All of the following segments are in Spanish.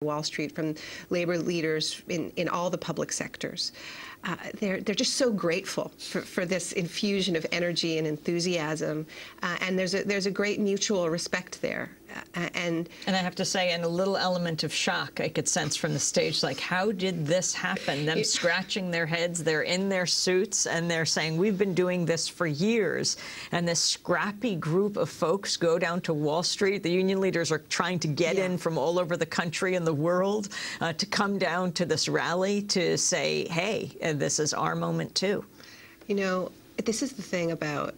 Wall Street, from labor leaders in all the public sectors. They're just so grateful for this infusion of energy and enthusiasm, and there's a great mutual respect there. And I have to say, and a little element of shock I could sense from the stage, like, how did this happen? Them scratching their heads, they're in their suits, and they're saying, we've been doing this for years. And this scrappy group of folks go down to Wall Street. The union leaders are trying to get in from all over the country and the world to come down to this rally to say, hey, this is our moment too. You know, this is the thing about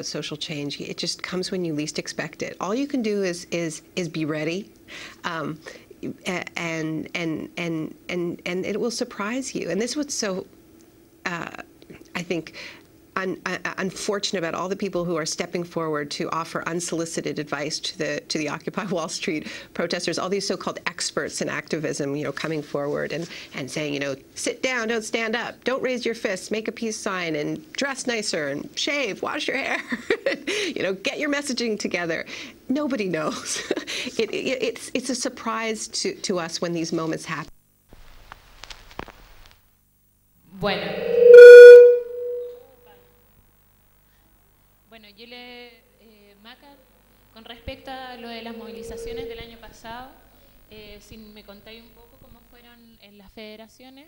social change. It just comes when you least expect it. All you can do is be ready, and it will surprise you. And this was so, I think, unfortunate about all the people who are stepping forward to offer unsolicited advice to the Occupy Wall Street protesters. All these so-called experts in activism, you know, coming forward and saying, you know, sit down, don't stand up, don't raise your fists, make a peace sign, and dress nicer, and shave, wash your hair, you know, get your messaging together. Nobody knows. It's a surprise to us when these moments happen. Bueno, yo Maca, con respecto a lo de las movilizaciones del año pasado, si me contáis un poco cómo fueron en las federaciones,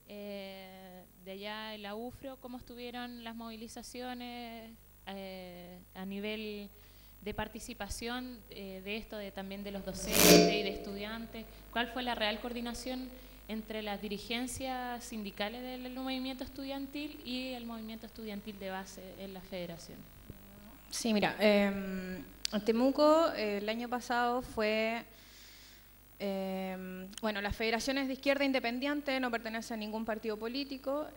de allá en la UFRO, cómo estuvieron las movilizaciones a nivel de participación de esto, también de los docentes y de estudiantes, cuál fue la real coordinación entre las dirigencias sindicales del movimiento estudiantil y el movimiento estudiantil de base en la federación. Sí, mira, en Temuco el año pasado fue, bueno, las federaciones de izquierda independiente no pertenecen a ningún partido político,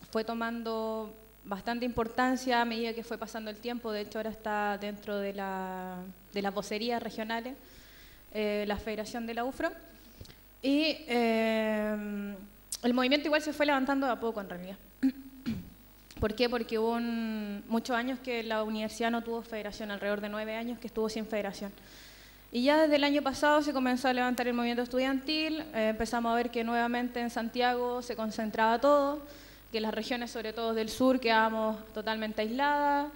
fue tomando bastante importancia a medida que fue pasando el tiempo. De hecho ahora está dentro de las vocerías regionales, la federación de la UFRO, y el movimiento igual se fue levantando de a poco en realidad. ¿Por qué? Porque hubo muchos años que la universidad no tuvo federación, alrededor de 9 años que estuvo sin federación. Y ya desde el año pasado se comenzó a levantar el movimiento estudiantil, empezamos a ver que nuevamente en Santiago se concentraba todo, que las regiones, sobre todo del sur, quedábamos totalmente aisladas.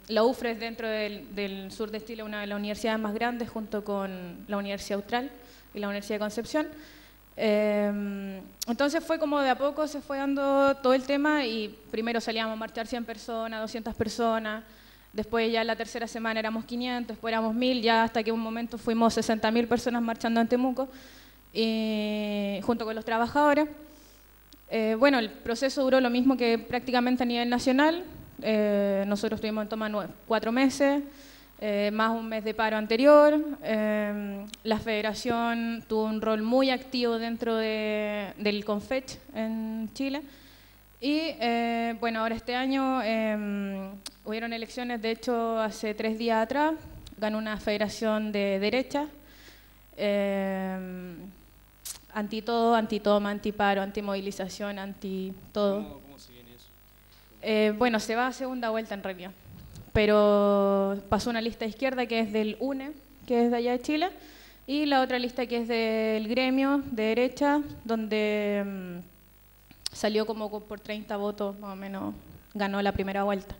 La UFRO es dentro del sur de Chile una de las universidades más grandes, junto con la Universidad Austral y la Universidad de Concepción. Entonces fue como de a poco se fue dando todo el tema, y primero salíamos a marchar 100 personas, 200 personas, después ya la tercera semana éramos 500, después éramos 1000, ya hasta que un momento fuimos 60.000 personas marchando en Temuco, junto con los trabajadores. Bueno, el proceso duró lo mismo que prácticamente a nivel nacional. Nosotros estuvimos en toma 4 meses, más un mes de paro anterior. La federación tuvo un rol muy activo dentro del CONFECH en Chile. Y bueno, ahora este año hubieron elecciones, de hecho hace 3 días atrás, ganó una federación de derecha, anti todo, anti-toma, anti-paro, anti-movilización, anti-todo. ¿Cómo se viene eso? Bueno, se va a segunda vuelta en realidad, pero pasó una lista de izquierda que es del UNE, que es de allá de Chile, y la otra lista que es del gremio de derecha, donde salió como por 30 votos más o menos, ganó la primera vuelta.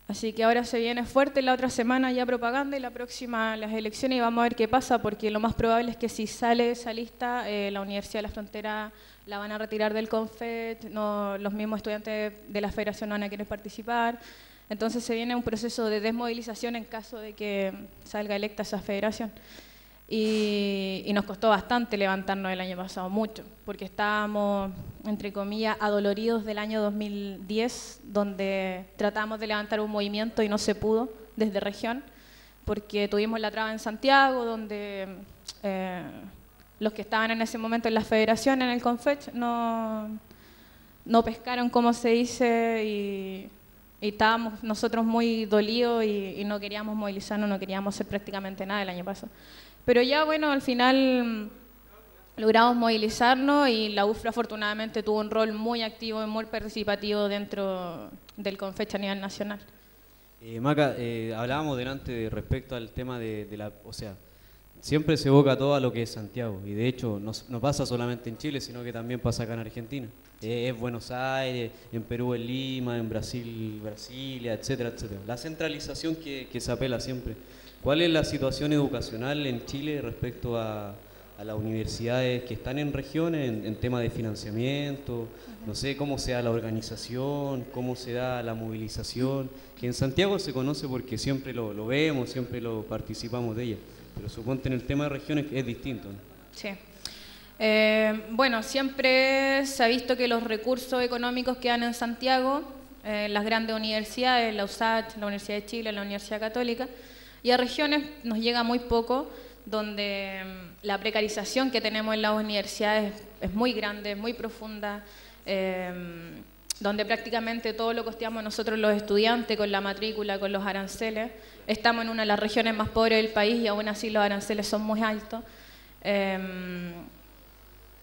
Así que ahora se viene fuerte, la otra semana ya propaganda y la próxima las elecciones, y vamos a ver qué pasa, porque lo más probable es que si sale esa lista, la Universidad de la Frontera la van a retirar del CONFET, no, los mismos estudiantes de la federación no van a querer participar. Entonces se viene un proceso de desmovilización en caso de que salga electa esa federación. Y nos costó bastante levantarnos el año pasado, mucho, porque estábamos, entre comillas, adoloridos del año 2010, donde tratamos de levantar un movimiento y no se pudo desde región, porque tuvimos la traba en Santiago, donde los que estaban en ese momento en la federación, en el CONFECH, no pescaron, como se dice, y estábamos nosotros muy dolidos y no queríamos movilizarnos, no queríamos hacer prácticamente nada el año pasado. Pero ya, bueno, al final logramos movilizarnos, y la UFRO afortunadamente tuvo un rol muy activo y muy participativo dentro del CONFECH a nivel nacional. Maca, hablábamos delante respecto al tema o sea, siempre se evoca todo a lo que es Santiago, y de hecho no pasa solamente en Chile, sino que también pasa acá en Argentina. Es Buenos Aires, en Perú es Lima, en Brasil Brasilia, etcétera, etcétera. La centralización que se apela siempre. ¿Cuál es la situación educacional en Chile respecto a las universidades que están en regiones en tema de financiamiento? No sé cómo se da la organización, cómo se da la movilización, que en Santiago se conoce porque siempre lo vemos, siempre lo participamos de ella, pero suponte en el tema de regiones es distinto, ¿no? Sí. Bueno, siempre se ha visto que los recursos económicos quedan en Santiago, las grandes universidades, la USACH, la Universidad de Chile, la Universidad Católica, y a regiones nos llega muy poco, donde la precarización que tenemos en las universidades es muy grande, muy profunda, donde prácticamente todo lo costeamos nosotros los estudiantes con la matrícula, con los aranceles. Estamos en una de las regiones más pobres del país y aún así los aranceles son muy altos.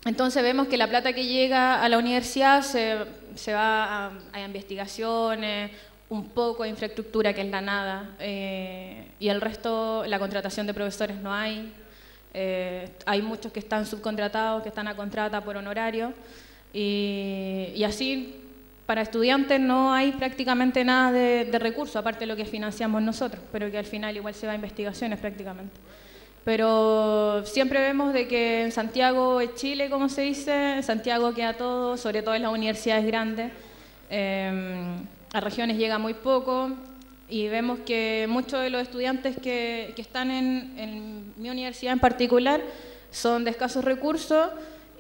Entonces vemos que la plata que llega a la universidad se va a investigaciones, un poco de infraestructura, que es la nada, y el resto, la contratación de profesores no hay. Hay muchos que están subcontratados, que están a contrata por honorario, y así para estudiantes no hay prácticamente nada de recursos, aparte de lo que financiamos nosotros, pero que al final igual se va a investigaciones prácticamente. Pero siempre vemos de que en Santiago es Chile, como se dice, en Santiago queda todo, sobre todo en las universidades grandes. A regiones llega muy poco y vemos que muchos de los estudiantes que están en mi universidad en particular son de escasos recursos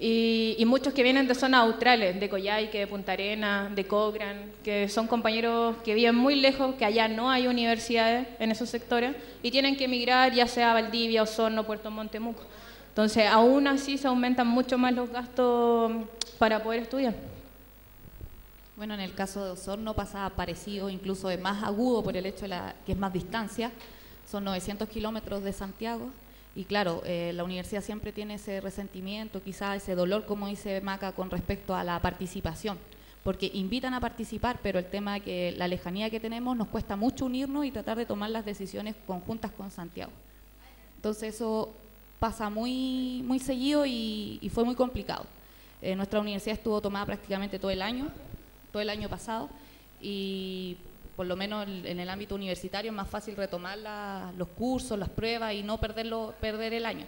y muchos que vienen de zonas australes, de Coyhaique, de Punta Arenas, de Cochrane, que son compañeros que viven muy lejos, que allá no hay universidades en esos sectores y tienen que emigrar ya sea a Valdivia, Osorno, Puerto Montt, Temuco. Entonces, aún así se aumentan mucho más los gastos para poder estudiar. Bueno, en el caso de Osorno pasa parecido, incluso es más agudo por el hecho de que es más distancia. Son 900 kilómetros de Santiago. Y claro, la universidad siempre tiene ese resentimiento, quizás ese dolor, como dice Maca, con respecto a la participación, porque invitan a participar, pero el tema de que la lejanía que tenemos nos cuesta mucho unirnos y tratar de tomar las decisiones conjuntas con Santiago. Entonces eso pasa muy seguido y fue muy complicado. Nuestra universidad estuvo tomada prácticamente todo el año pasado, y por lo menos en el ámbito universitario es más fácil retomar los cursos, las pruebas y no perder el año.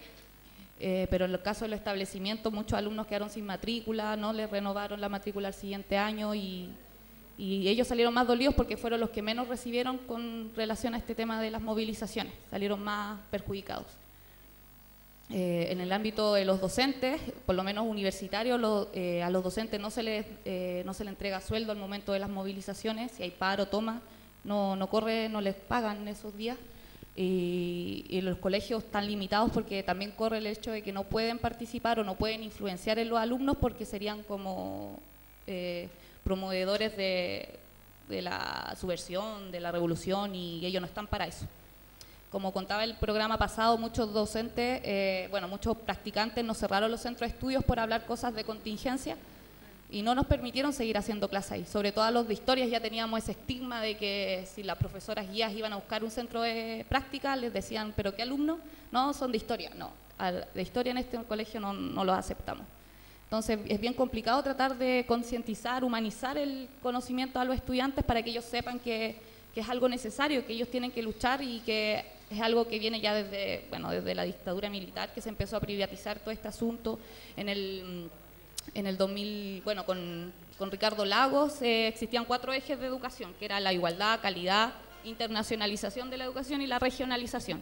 Pero en el caso del establecimiento, muchos alumnos quedaron sin matrícula, no les renovaron la matrícula al siguiente año y ellos salieron más dolidos porque fueron los que menos recibieron con relación a este tema de las movilizaciones, salieron más perjudicados. En el ámbito de los docentes, por lo menos universitarios, a los docentes no se les entrega sueldo al momento de las movilizaciones. Si hay paro, toma, no les pagan esos días. Y los colegios están limitados porque también corre el hecho de que no pueden participar o no pueden influenciar en los alumnos porque serían como promovedores de la subversión, de la revolución, y ellos no están para eso. Como contaba el programa pasado, muchos docentes, muchos practicantes nos cerraron los centros de estudios por hablar cosas de contingencia y no nos permitieron seguir haciendo clases ahí. Sobre todo a los de historias ya teníamos ese estigma de que si las profesoras guías iban a buscar un centro de práctica, les decían, ¿pero qué alumnos? No, son de historia. No, de historia en este colegio no los aceptamos. Entonces es bien complicado tratar de concientizar, humanizar el conocimiento a los estudiantes para que ellos sepan que es algo necesario, que ellos tienen que luchar y que es algo que viene ya desde la dictadura militar, que se empezó a privatizar todo este asunto. En el 2000, con Ricardo Lagos existían 4 ejes de educación, que era la igualdad, calidad, internacionalización de la educación y la regionalización.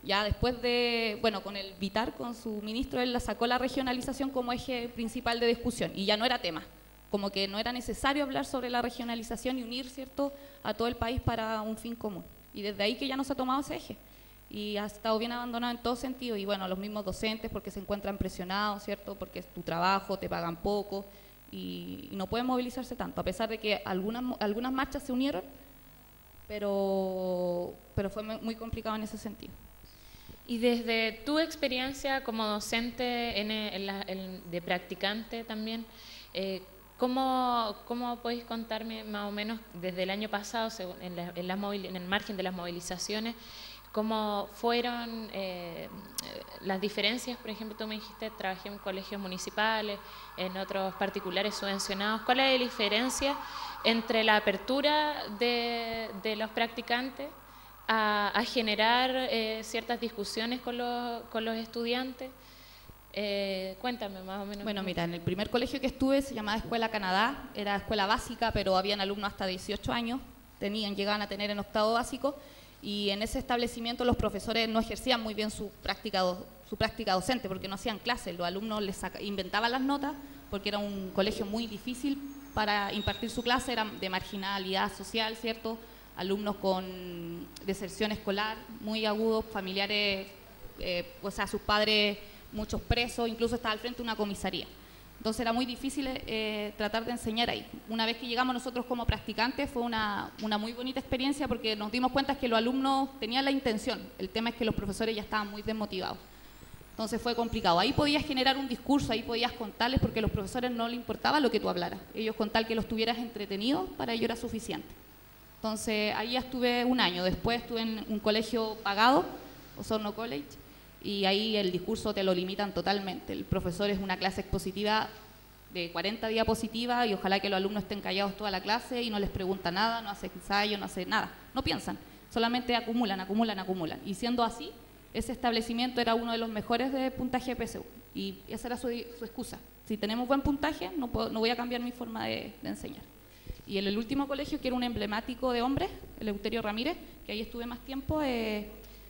Ya después con el Vitar, con su ministro, él sacó la regionalización como eje principal de discusión y ya no era tema. Como que no era necesario hablar sobre la regionalización y unir, ¿cierto?, a todo el país para un fin común. Y desde ahí que ya no se ha tomado ese eje. Y ha estado bien abandonado en todo sentido. Y bueno, los mismos docentes porque se encuentran presionados, ¿cierto?, porque es tu trabajo, te pagan poco y no pueden movilizarse tanto, a pesar de que algunas marchas se unieron, pero fue muy complicado en ese sentido. Y desde tu experiencia como docente de practicante también, ¿cómo podéis contarme más o menos desde el año pasado, en el margen de las movilizaciones, cómo fueron las diferencias. Por ejemplo, tú me dijiste, trabajé en colegios municipales, en otros particulares subvencionados. ¿Cuál es la diferencia entre la apertura de los practicantes a generar ciertas discusiones con los estudiantes? Cuéntame más o menos. Bueno, mira, en el primer colegio que estuve se llamaba Escuela Canadá, era escuela básica, pero habían alumnos hasta 18 años, llegaban a tener en octavo básico, y en ese establecimiento los profesores no ejercían muy bien su práctica docente, porque no hacían clases, los alumnos les inventaban las notas, porque era un colegio muy difícil para impartir su clase, eran de marginalidad social, ¿cierto? Alumnos con deserción escolar muy agudos, familiares, o sea, sus padres muchos presos, incluso estaba al frente de una comisaría. Entonces era muy difícil tratar de enseñar ahí. Una vez que llegamos nosotros como practicantes fue una muy bonita experiencia, porque nos dimos cuenta que los alumnos tenían la intención, el tema es que los profesores ya estaban muy desmotivados. Entonces fue complicado. Ahí podías generar un discurso, ahí podías contarles, porque a los profesores no les importaba lo que tú hablaras. Ellos con tal que los tuvieras entretenidos, para ellos era suficiente. Entonces ahí ya estuve un año. Después estuve en un colegio pagado, Osorno College, y ahí el discurso te lo limitan totalmente. El profesor es una clase expositiva de 40 diapositivas y ojalá que los alumnos estén callados toda la clase y no les pregunta nada, no hace ensayo, no hace nada, no piensan, solamente acumulan. Y siendo así, ese establecimiento era uno de los mejores de puntaje PSU y esa era su excusa. Si tenemos buen puntaje, no voy a cambiar mi forma de enseñar. Y en el último colegio, que era un emblemático de hombres, el Eleuterio Ramírez, que ahí estuve más tiempo,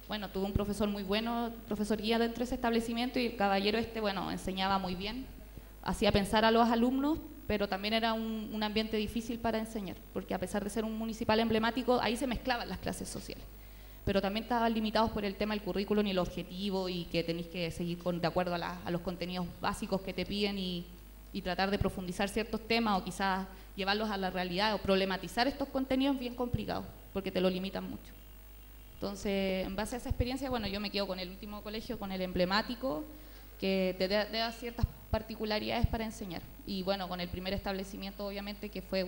bueno, tuve un profesor muy bueno, profesor guía dentro de ese establecimiento, y el caballero bueno, enseñaba muy bien, hacía pensar a los alumnos, pero también era un ambiente difícil para enseñar, porque a pesar de ser un municipal emblemático, ahí se mezclaban las clases sociales. Pero también estaban limitados por el tema del currículum y el objetivo, y que tenéis que seguir de acuerdo a los contenidos básicos que te piden y tratar de profundizar ciertos temas o quizás llevarlos a la realidad o problematizar estos contenidos bien complicados, porque te lo limitan mucho. Entonces, en base a esa experiencia, bueno, yo me quedo con el último colegio, con el emblemático, que te da ciertas particularidades para enseñar. Y bueno, con el primer establecimiento, obviamente, que fue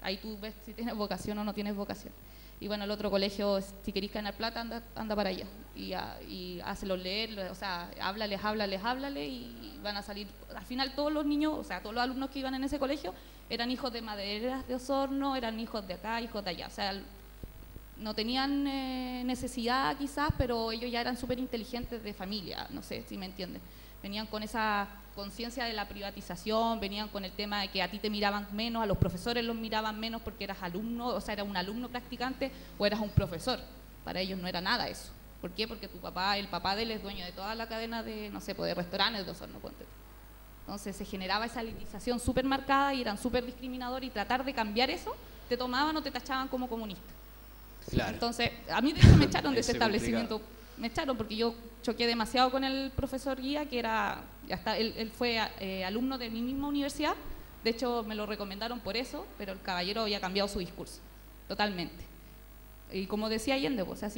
ahí tú ves si tienes vocación o no tienes vocación. Y bueno, el otro colegio, si querés ganar plata, anda para allá. Y hácelos leer, o sea, háblales, y van a salir. Al final todos los niños, o sea, todos los alumnos que iban en ese colegio, eran hijos de madereras de Osorno, eran hijos de acá, hijos de allá. O sea, no tenían necesidad quizás, pero ellos ya eran súper inteligentes de familia, no sé si me entienden. Venían con esa conciencia de la privatización, venían con el tema de que a ti te miraban menos, a los profesores los miraban menos porque eras alumno, o sea, eras un alumno practicante o eras un profesor. Para ellos no era nada eso. ¿Por qué? Porque el papá de él es dueño de toda la cadena de, no sé, de restaurantes de Osorno, ponte. Entonces se generaba esa elitización súper marcada y eran súper discriminadores, y tratar de cambiar eso, te tomaban o te tachaban como comunista. Claro. Entonces, a mí de hecho me echaron de ese establecimiento, me echaron porque yo choqué demasiado con el profesor guía, que él fue alumno de mi misma universidad, de hecho me lo recomendaron por eso, pero el caballero había cambiado su discurso, totalmente. Y como decía Allende, o sea,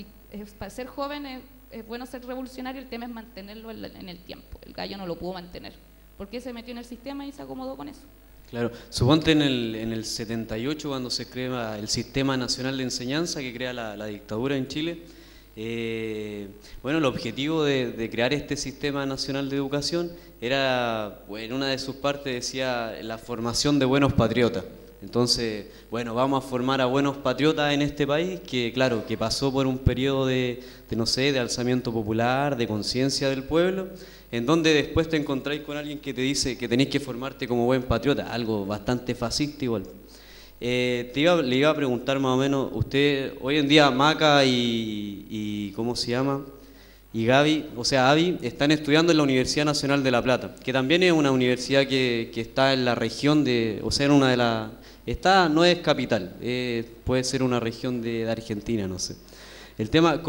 para ser joven es bueno ser revolucionario, el tema es mantenerlo en el tiempo. El gallo no lo pudo mantener, porque se metió en el sistema y se acomodó con eso. Claro, suponte en el 78, cuando se crea el Sistema Nacional de Enseñanza, que crea la dictadura en Chile, bueno, el objetivo de crear este Sistema Nacional de Educación era, en una de sus partes decía, la formación de buenos patriotas. Entonces, bueno, vamos a formar a buenos patriotas en este país, que claro, que pasó por un periodo de alzamiento popular, de conciencia del pueblo, en donde después te encontráis con alguien que te dice que tenéis que formarte como buen patriota, algo bastante fascista igual. Le iba a preguntar más o menos, usted, hoy en día Maca y ¿cómo se llama? Y Gaby, o sea, Abby, están estudiando en la Universidad Nacional de La Plata, que también es una universidad que está en la región o sea, en una de las... no es capital, puede ser una región de Argentina, no sé. El tema,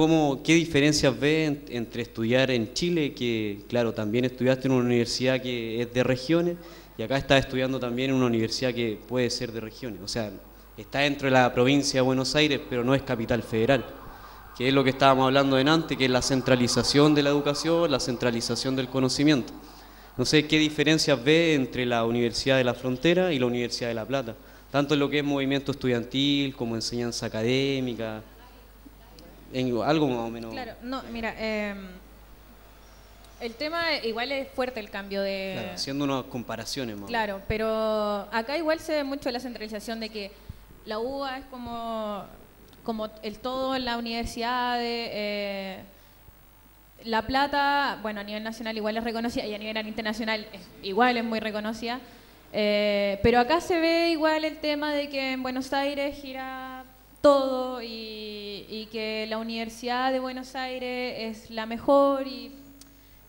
¿qué diferencias ves entre estudiar en Chile, que claro, también estudiaste en una universidad que es de regiones, y acá estás estudiando también en una universidad que puede ser de regiones? O sea, está dentro de la provincia de Buenos Aires, pero no es capital federal, que es lo que estábamos hablando antes, que es la centralización de la educación, la centralización del conocimiento. No sé, ¿qué diferencias ves entre la Universidad de la Frontera y la Universidad de La Plata? Tanto en lo que es movimiento estudiantil como enseñanza académica. En algo más o menos. Claro, no, mira, el tema igual es fuerte el cambio de... Claro, haciendo unas comparaciones más. Claro, pero acá igual se ve mucho la centralización de que la UBA es como el todo en la universidad La Plata, bueno, a nivel nacional igual es reconocida y a nivel internacional igual es muy reconocida, pero acá se ve igual el tema de que en Buenos Aires gira todo y que la Universidad de Buenos Aires es la mejor y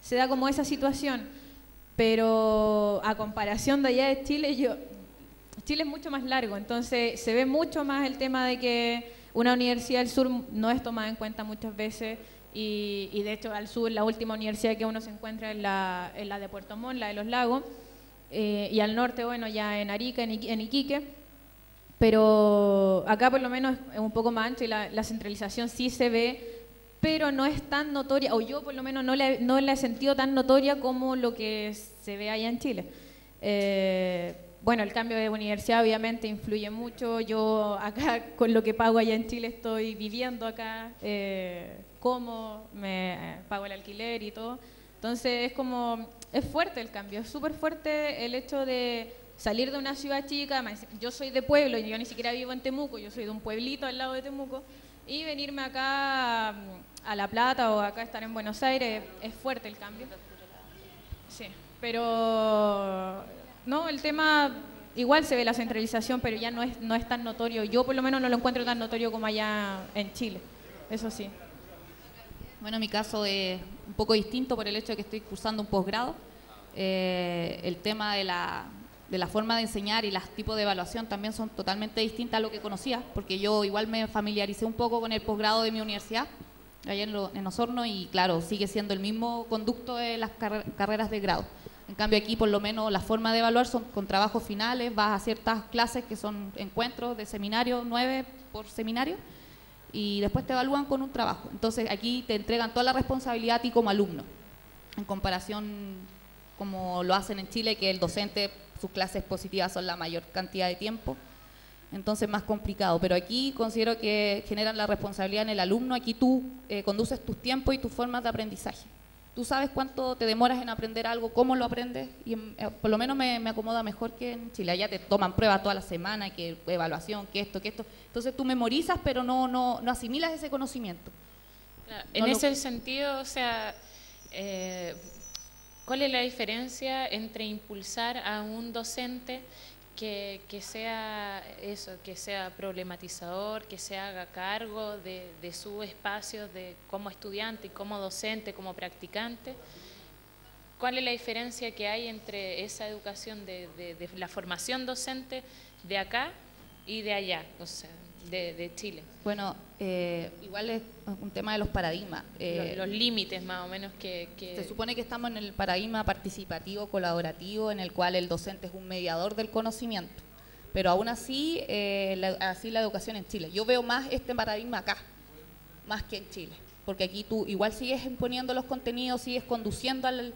se da como esa situación, pero a comparación de allá de Chile, Chile es mucho más largo, entonces se ve mucho más el tema de que una universidad del sur no es tomada en cuenta muchas veces y de hecho al sur la última universidad que uno se encuentra es la de Puerto Montt, la de los Lagos, y al norte, bueno, ya en Arica, en Iquique, pero acá por lo menos es un poco más ancho y la centralización sí se ve, pero no es tan notoria, o yo por lo menos no la he sentido tan notoria como lo que se ve allá en Chile. Bueno, el cambio de universidad obviamente influye mucho. Yo acá con lo que pago allá en Chile estoy viviendo acá, como me pago el alquiler y todo. Entonces es fuerte el cambio, es súper fuerte el hecho de salir de una ciudad chica. Yo soy de pueblo, yo ni siquiera vivo en Temuco, yo soy de un pueblito al lado de Temuco, y venirme acá a La Plata o acá estar en Buenos Aires es fuerte el cambio. Sí, pero no, el tema igual se ve la centralización, pero ya no es tan notorio. Yo por lo menos no lo encuentro tan notorio como allá en Chile, eso sí. Bueno, mi caso es un poco distinto por el hecho de que estoy cursando un posgrado. El tema de la forma de enseñar y los tipos de evaluación también son totalmente distintas a lo que conocía, porque yo igual me familiaricé un poco con el posgrado de mi universidad, allá en Osorno, y claro, sigue siendo el mismo conducto de las carreras de grado. En cambio aquí por lo menos la forma de evaluar son con trabajos finales, vas a ciertas clases que son encuentros de seminario, 9 por seminario, y después te evalúan con un trabajo. Entonces aquí te entregan toda la responsabilidad a ti como alumno, en comparación como lo hacen en Chile, que el docente, sus clases positivas son la mayor cantidad de tiempo, entonces más complicado. Pero aquí considero que generan la responsabilidad en el alumno. Aquí tú conduces tus tiempos y tus formas de aprendizaje. Tú sabes cuánto te demoras en aprender algo, cómo lo aprendes, y por lo menos me acomoda mejor que en Chile. Allá te toman pruebas toda la semana, que evaluación, que esto. Entonces tú memorizas, pero no asimilas ese conocimiento. Claro, en ese sentido, o sea, ¿cuál es la diferencia entre impulsar a un docente que sea eso, que sea problematizador, que se haga cargo de su espacio como estudiante y como docente, como practicante? ¿Cuál es la diferencia que hay entre esa educación de la formación docente de acá y de allá, o sea, de Chile? Bueno, igual es un tema de los paradigmas. Los límites más o menos que... Se supone que estamos en el paradigma participativo, colaborativo, en el cual el docente es un mediador del conocimiento. Pero aún así, así la educación en Chile. Yo veo más este paradigma acá, más que en Chile. Porque aquí tú igual sigues imponiendo los contenidos, sigues conduciendo al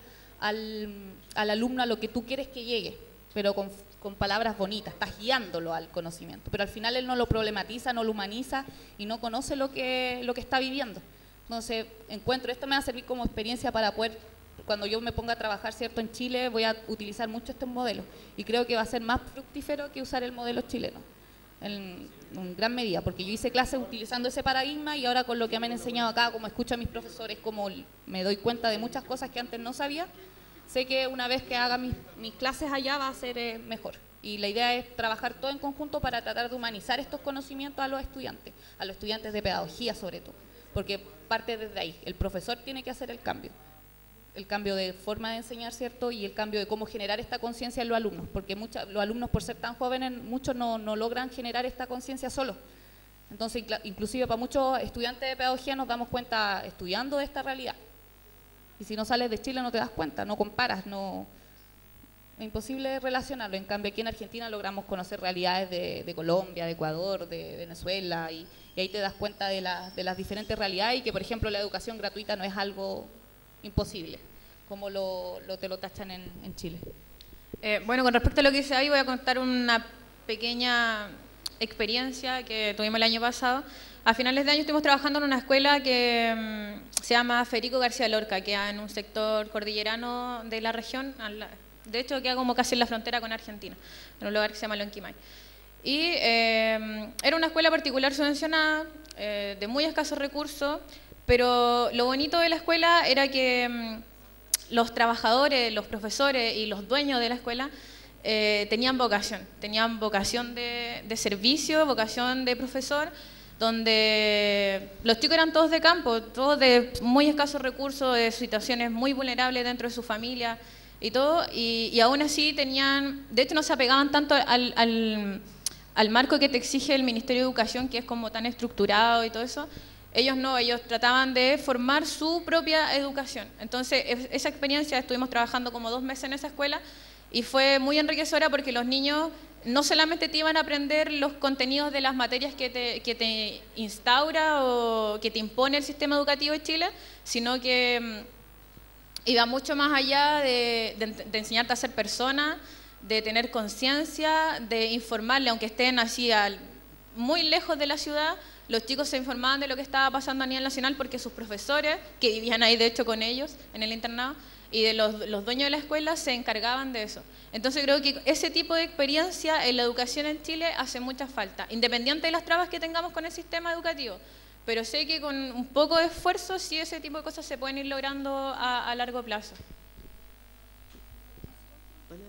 alumno a lo que tú quieres que llegue, pero con palabras bonitas, estás guiándolo al conocimiento, pero al final él no lo problematiza, no lo humaniza y no conoce lo que está viviendo. Entonces esto me va a servir como experiencia para poder, cuando yo me ponga a trabajar, ¿cierto?, en Chile, voy a utilizar mucho estos modelos y creo que va a ser más fructífero que usar el modelo chileno en gran medida, porque yo hice clases utilizando ese paradigma y ahora con lo que me han enseñado acá, como escucho a mis profesores, como me doy cuenta de muchas cosas que antes no sabía, sé que una vez que haga mis clases allá va a ser mejor. Y la idea es trabajar todo en conjunto para tratar de humanizar estos conocimientos a los estudiantes de pedagogía sobre todo, porque parte desde ahí. El profesor tiene que hacer el cambio de forma de enseñar, ¿cierto? Y el cambio de cómo generar esta conciencia en los alumnos, porque los alumnos, por ser tan jóvenes, muchos no logran generar esta conciencia solos. Entonces, inclusive para muchos estudiantes de pedagogía nos damos cuenta estudiando de esta realidad. Y si no sales de Chile no te das cuenta, no comparas, es imposible relacionarlo. En cambio aquí en Argentina logramos conocer realidades de Colombia, de Ecuador, de Venezuela, y ahí te das cuenta de las diferentes realidades y que, por ejemplo, la educación gratuita no es algo imposible, como te lo tachan en Chile. Bueno, con respecto a lo que dice ahí, voy a contar una pequeña experiencia que tuvimos el año pasado. a finales de año estuvimos trabajando en una escuela que se llama Federico García Lorca, que queda en un sector cordillerano de la región, de hecho queda como casi en la frontera con Argentina, en un lugar que se llama Lonquimay. Y era una escuela particular subvencionada, de muy escasos recursos, pero lo bonito de la escuela era que los trabajadores, los profesores y los dueños de la escuela tenían vocación de servicio, vocación de profesor, donde los chicos eran todos de campo, todos de muy escasos recursos, de situaciones muy vulnerables dentro de su familia y todo, y aún así tenían, de hecho no se apegaban tanto al marco que te exige el Ministerio de Educación, que es como tan estructurado y todo eso. Ellos no, ellos trataban de formar su propia educación. Entonces, esa experiencia, estuvimos trabajando como 2 meses en esa escuela y fue muy enriquecedora porque los niños no solamente te iban a aprender los contenidos de las materias que te instaura o que te impone el sistema educativo de Chile, sino que iba mucho más allá de enseñarte a ser persona, de tener conciencia, de informarle, aunque estén así muy lejos de la ciudad, los chicos se informaban de lo que estaba pasando a nivel nacional porque sus profesores, que vivían ahí de hecho con ellos en el internado, y de los dueños de la escuela se encargaban de eso. Entonces creo que ese tipo de experiencia en la educación en Chile hace mucha falta, independiente de las trabas que tengamos con el sistema educativo. Pero sé que con un poco de esfuerzo sí ese tipo de cosas se pueden ir logrando a largo plazo. Bueno,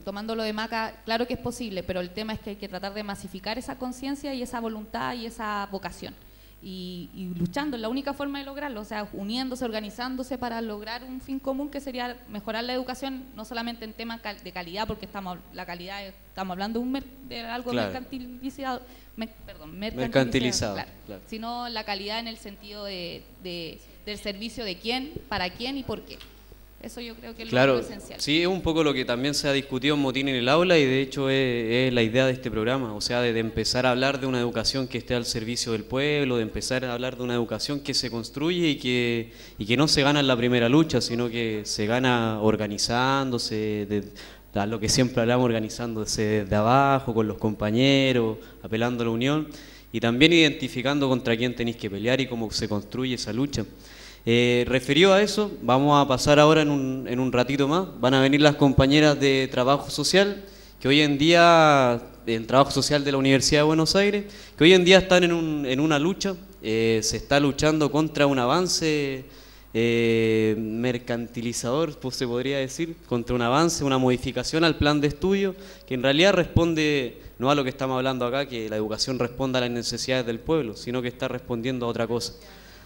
tomando lo de Maca, claro que es posible, pero el tema es que hay que tratar de masificar esa conciencia y esa voluntad y esa vocación. Y luchando, es la única forma de lograrlo, o sea, uniéndose, organizándose para lograr un fin común que sería mejorar la educación, no solamente en temas de calidad, porque estamos hablando de algo claro. mercantilizado, claro, claro. Sino la calidad en el sentido del servicio de quién, para quién y por qué. Eso yo creo que es lo esencial. Sí, es un poco lo que también se ha discutido en Motín en el aula y de hecho es la idea de este programa, o sea, de empezar a hablar de una educación que esté al servicio del pueblo, de empezar a hablar de una educación que se construye y que no se gana en la primera lucha, sino que se gana organizándose, a lo que siempre hablamos, organizándose desde abajo, con los compañeros, apelando a la unión y también identificando contra quién tenéis que pelear y cómo se construye esa lucha. Referido a eso, vamos a pasar ahora en un ratito más, van a venir las compañeras de trabajo social, que hoy en día, el trabajo social de la Universidad de Buenos Aires, que hoy en día están en una lucha, se está luchando contra un avance mercantilizador, pues se podría decir, contra un avance, una modificación al plan de estudio, que en realidad responde no a lo que estamos hablando acá, que la educación responda a las necesidades del pueblo, sino que está respondiendo a otra cosa.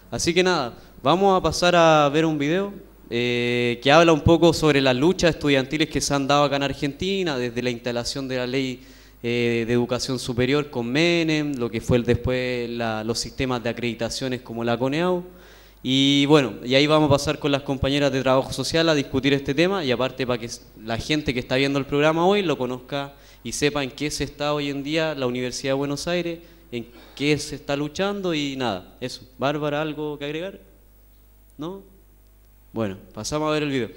Así que nada, vamos a pasar a ver un video que habla un poco sobre las luchas estudiantiles que se han dado acá en Argentina, desde la instalación de la ley de educación superior con Menem, lo que fue después los sistemas de acreditaciones como la CONEAU. Y bueno, y ahí vamos a pasar con las compañeras de trabajo social a discutir este tema y aparte para que la gente que está viendo el programa hoy lo conozca y sepa en qué se está hoy en día la Universidad de Buenos Aires, en qué se está luchando y nada, eso. Bárbara, ¿algo que agregar? ¿No? Bueno, pasamos a ver el video.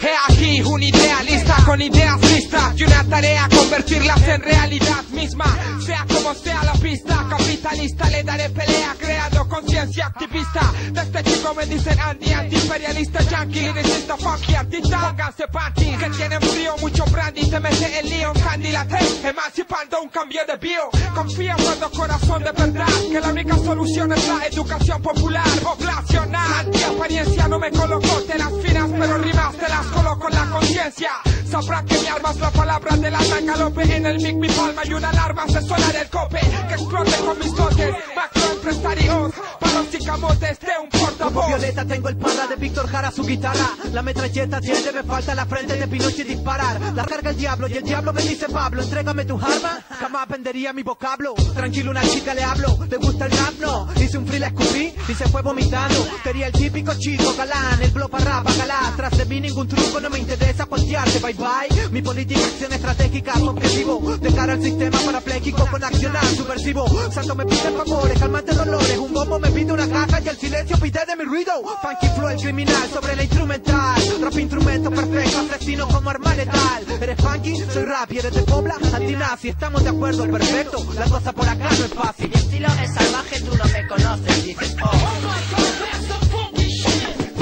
He aquí un idealista con ideas listas y una tarea convertirlas en realidad misma. Sea como sea la pista, capitalista le daré pelea creando conciencia activista. De este chico me dicen Andy, anti-imperialista, yankee, lyricista, funky, artista. Pónganse panties, que tienen frío, mucho brandy, te mete el lío, candy latte, emancipando un cambio de bio. Confía cuando corazón de verdad, que la única solución es la educación popular, poblacional. Anti-apariencia no me coloco, te las finas pero rimas te las coloco en la conciencia. Sabrá que mi arma es la palabra de la galope. En el mic mi palma y una alarma se suena del cope. Que explote con mis dotes, macroempresarios, paros y camotes de un porta Como Violeta tengo el parra de Víctor Jara, su guitarra. La metralleta tiene, me falta la frente de Pinocho y disparar. La carga el diablo y el diablo me dice Pablo, entrégame tu arma, jamás vendería mi vocablo. Tranquilo, una chica le hablo, ¿te gusta el rap? No, hice un free, la escupí y se fue vomitando. Quería el típico chico galán, el blow para rap, galá. Tras de mí ningún truco, no me interesa cuantearte, bye bye. Mi política, acción estratégica, objetivo de cara al sistema parapléjico con accionar subversivo. Santo me pide favores, calmante dolores. Un bombo me pide una caja y el silencio pide de mi ruido. Funky flow, el criminal sobre la instrumental. Rap instrumento perfecto, asesino como arma letal. Eres funky, soy rap y eres de Pobla, antinazi. Estamos de acuerdo, perfecto. La cosa por acá no es fácil. Mi estilo es salvaje, tú no me conoces, dices oh.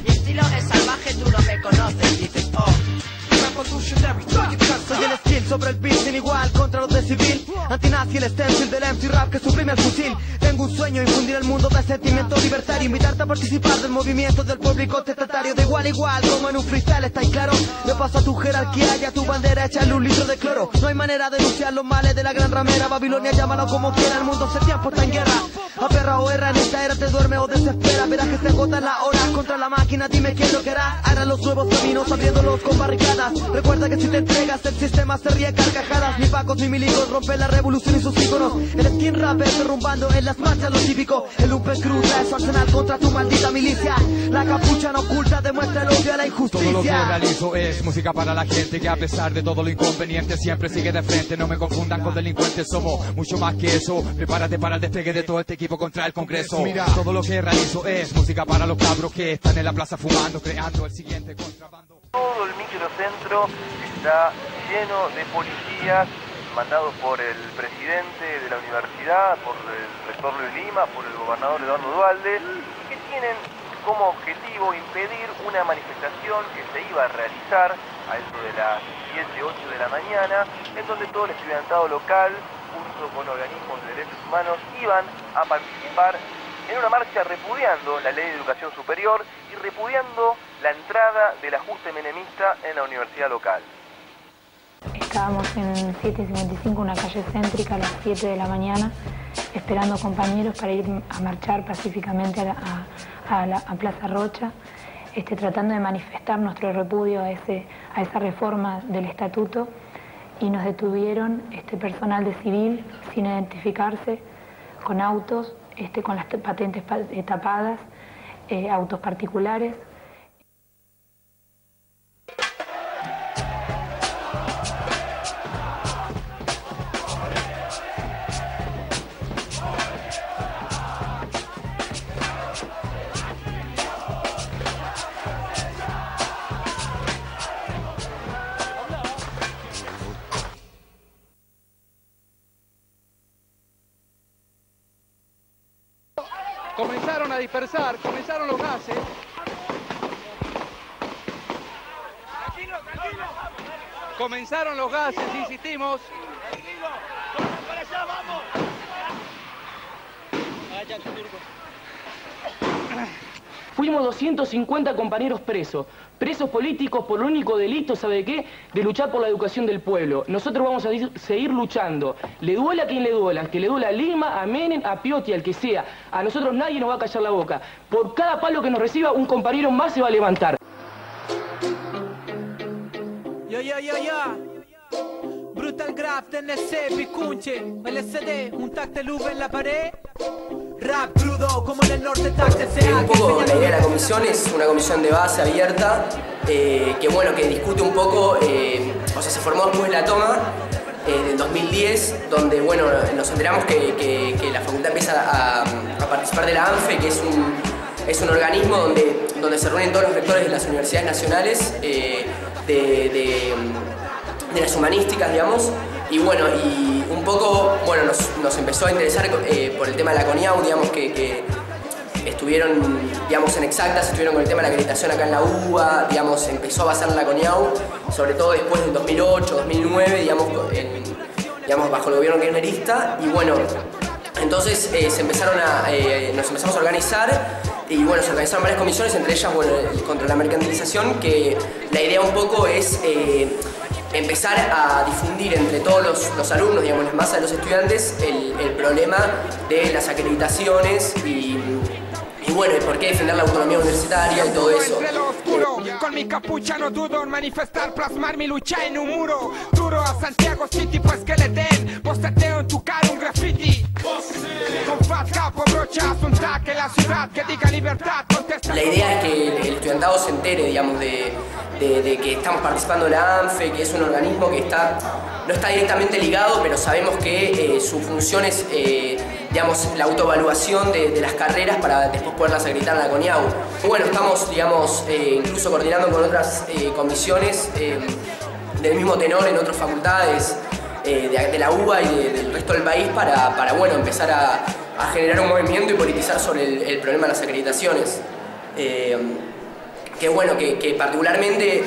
Mi estilo es salvaje, tú no me conoces, dices oh. Soy el skill sobre el beat sin igual contra los de civil. Antinazi, el stencil del MC rap que suprime el fusil. Tengo un sueño, infundir el mundo de sentimiento libertario. Invitarte a participar del movimiento del público testatario. De igual a igual, como en un freestyle, ¿estáis claro? Me paso a tu jerarquía y a tu bandera, échale un litro de cloro. No hay manera de denunciar los males de la gran ramera. Babilonia, llámalo como quiera, el mundo hace tiempo está en guerra. Aperra o erra, en esta era te duerme o desespera. Verás que se agotan las horas contra la máquina, dime quién lo querrá. Ahora los nuevos caminos, abriéndolos con barricadas. Recuerda que si te entregas el sistema se ríe carcajadas. Ni pacos ni milicos rompen la revolución y sus íconos. El skin rapper derrumbando en las marchas lo típico. El Lupe Cruz trae su arsenal contra tu maldita milicia. La capucha no oculta, demuestra el odio a la injusticia. Todo lo que realizo es música para la gente que a pesar de todo lo inconveniente siempre sigue de frente. No me confundan con delincuentes, somos mucho más que eso. Prepárate para el despegue de todo este equipo contra el Congreso. Mira, todo lo que realizo es música para los cabros que están en la plaza fumando, creando el siguiente contrabando. Todo el microcentro está lleno de policías mandados por el presidente de la universidad, por el rector Luis Lima, por el gobernador Eduardo Duhalde, que tienen como objetivo impedir una manifestación que se iba a realizar a eso de las 7, 8 de la mañana, en donde todo el estudiantado local, junto con organismos de derechos humanos, iban a participar en una marcha repudiando la ley de educación superior y repudiando la entrada del ajuste menemista en la universidad local. Estábamos en 755, una calle céntrica, a las 7 de la mañana, esperando compañeros para ir a marchar pacíficamente a Plaza Rocha, tratando de manifestar nuestro repudio a esa reforma del estatuto, y nos detuvieron personal de civil sin identificarse, con autos, con las patentes tapadas, autos particulares. Comenzaron a dispersar, comenzaron los gases. Comenzaron los gases, insistimos. ¡Para allá, vamos! Fuimos 250 compañeros presos políticos por el único delito, ¿sabe qué? De luchar por la educación del pueblo. Nosotros vamos a seguir luchando. Le duela a quien le duela, que le duela a Lima, a Menem, a Piotti, al que sea. A nosotros nadie nos va a callar la boca. Por cada palo que nos reciba, un compañero más se va a levantar. Brutal Graph, TNC, Picunche, LSD, un tactelub en la pared. Rap crudo, como en el norte tacte. Un poco la idea de la comisión es una comisión de base abierta, que bueno, que discute un poco, o sea, se formó después de la toma del 2010, donde bueno, nos enteramos que la facultad empieza a participar de la ANFE, que es un organismo donde se reúnen todos los rectores de las universidades nacionales, de las humanísticas, digamos, y bueno, y un poco, bueno, nos empezó a interesar por el tema de la CONIAU, digamos, que estuvieron, digamos, en Exactas, estuvieron con el tema de la acreditación acá en la UBA, digamos, empezó a basar en la CONIAU, sobre todo después del 2008, 2009, digamos, bajo el gobierno kirchnerista, y bueno, entonces nos empezamos a organizar, y bueno, se organizaron varias comisiones, entre ellas, bueno, contra la mercantilización, que la idea un poco es empezar a difundir entre todos los alumnos, digamos, las masas de los estudiantes, el problema de las acreditaciones y bueno, ¿por qué defender la autonomía universitaria y todo eso? Con mi capucha no dudo en manifestar, plasmar mi lucha en un muro duro a Santiago City, pues que le den posteteo en tu cara un graffiti. Con fat capo brochas un taque la ciudad que diga libertad, contesta. La idea es que el estudiantado se entere, digamos, de que estamos participando de la ANFE, que es un organismo que no está directamente ligado, pero sabemos que su función es, digamos, la autoevaluación de las carreras para después poderlas acreditar en la CONIAU. Bueno, estamos, digamos, incluso coordinando con otras comisiones del mismo tenor en otras facultades de la UBA y del resto del país para bueno, empezar a generar un movimiento y politizar sobre el problema de las acreditaciones. Que bueno, que particularmente,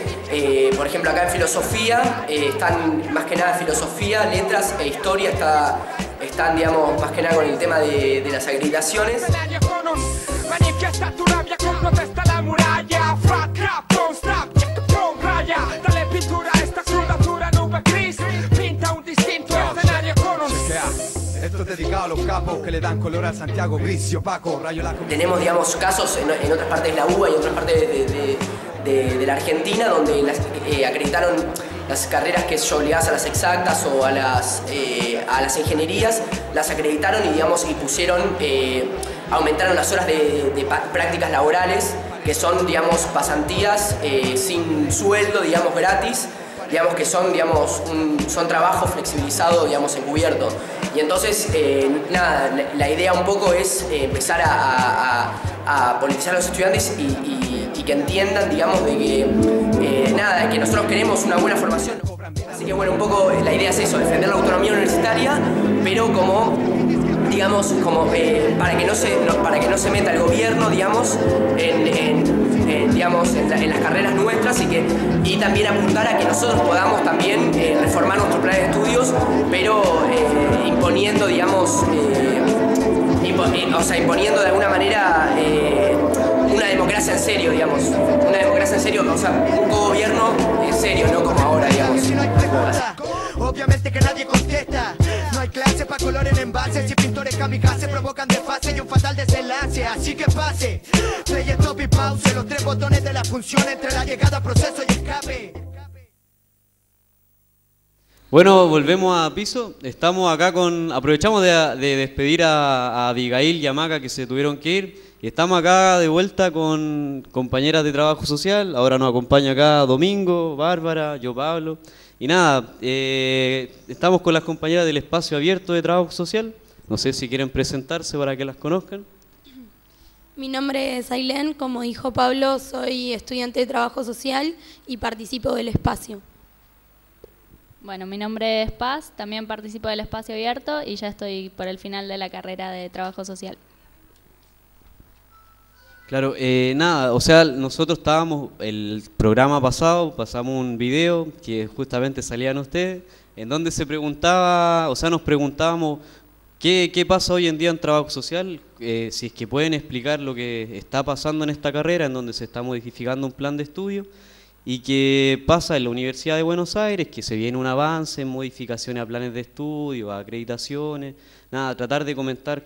por ejemplo, acá en filosofía, están más que nada filosofía, letras e historia, están, digamos, más que nada con el tema de las acreditaciones. Manifiesta tu rabia con protesta la muralla. Fat cap, don't stop, pon raya. Dale pintura a esta crudatura nube gris. Pinta un distinto escenario con un... Esto es dedicado a los capos que le dan color al Santiago gris y opaco. Tenemos, digamos, casos en otras partes de la UBA y en otras partes de la Argentina donde acreditaron las carreras que son obligadas a las exactas o a las ingenierías, las acreditaron y, digamos, y pusieron, aumentaron las horas de prácticas laborales, que son, digamos, pasantías sin sueldo, digamos, gratis, digamos, que son, digamos, son trabajo flexibilizado, digamos, encubierto. Y entonces, nada, la idea un poco es empezar a politizar a los estudiantes y que entiendan, digamos, de que, nada, que nosotros queremos una buena formación. Así que, bueno, un poco la idea es eso, defender la autonomía universitaria, pero como, digamos, como para que no se meta el gobierno, digamos, digamos, en las carreras nuestras y también apuntar a que nosotros podamos también reformar nuestro plan de estudios, pero imponiendo, digamos, o sea, imponiendo de alguna manera una democracia en serio, digamos, una democracia en serio, o sea, un cogobierno en serio, no como ahora, digamos. Obviamente que nadie contesta. No hay clase para color en envases y pintores kamikaze provocan desfase y un fatal desenlace. Así que pase, play, stop y pause, los tres botones de la función entre la llegada, proceso y escape. Bueno, volvemos a piso. Estamos acá aprovechamos de despedir a Abigail y a Maca, que se tuvieron que ir. Y estamos acá de vuelta con compañeras de trabajo social. Ahora nos acompaña acá Domingo, Bárbara, yo Pablo. Y nada, estamos con las compañeras del espacio abierto de trabajo social. No sé si quieren presentarse para que las conozcan. Mi nombre es Ailén, como dijo Pablo, soy estudiante de trabajo social y participo del espacio. Bueno, mi nombre es Paz, también participo del espacio abierto y ya estoy por el final de la carrera de trabajo social. Claro, nada, o sea, nosotros estábamos, el programa pasado, pasamos un video que justamente salían ustedes, en donde se preguntaba, o sea, nos preguntábamos qué pasa hoy en día en trabajo social, si es que pueden explicar lo que está pasando en esta carrera, en donde se está modificando un plan de estudio, y qué pasa en la Universidad de Buenos Aires, que se viene un avance en modificaciones a planes de estudio, a acreditaciones, nada, tratar de comentar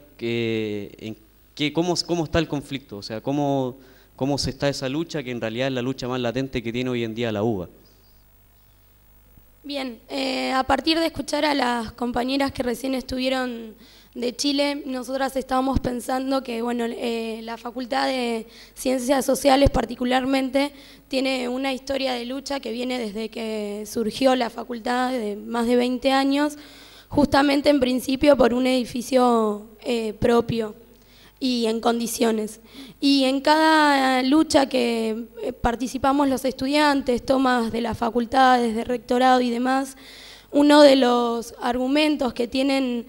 cómo está el conflicto, o sea, cómo se está esa lucha, que en realidad es la lucha más latente que tiene hoy en día la UBA. Bien, a partir de escuchar a las compañeras que recién estuvieron de Chile, nosotras estábamos pensando que bueno, la Facultad de Ciencias Sociales particularmente tiene una historia de lucha que viene desde que surgió la facultad, de más de 20 años, justamente en principio por un edificio propio y en condiciones. Y en cada lucha que participamos los estudiantes, tomas de las facultades, de rectorado y demás, uno de los argumentos que tienen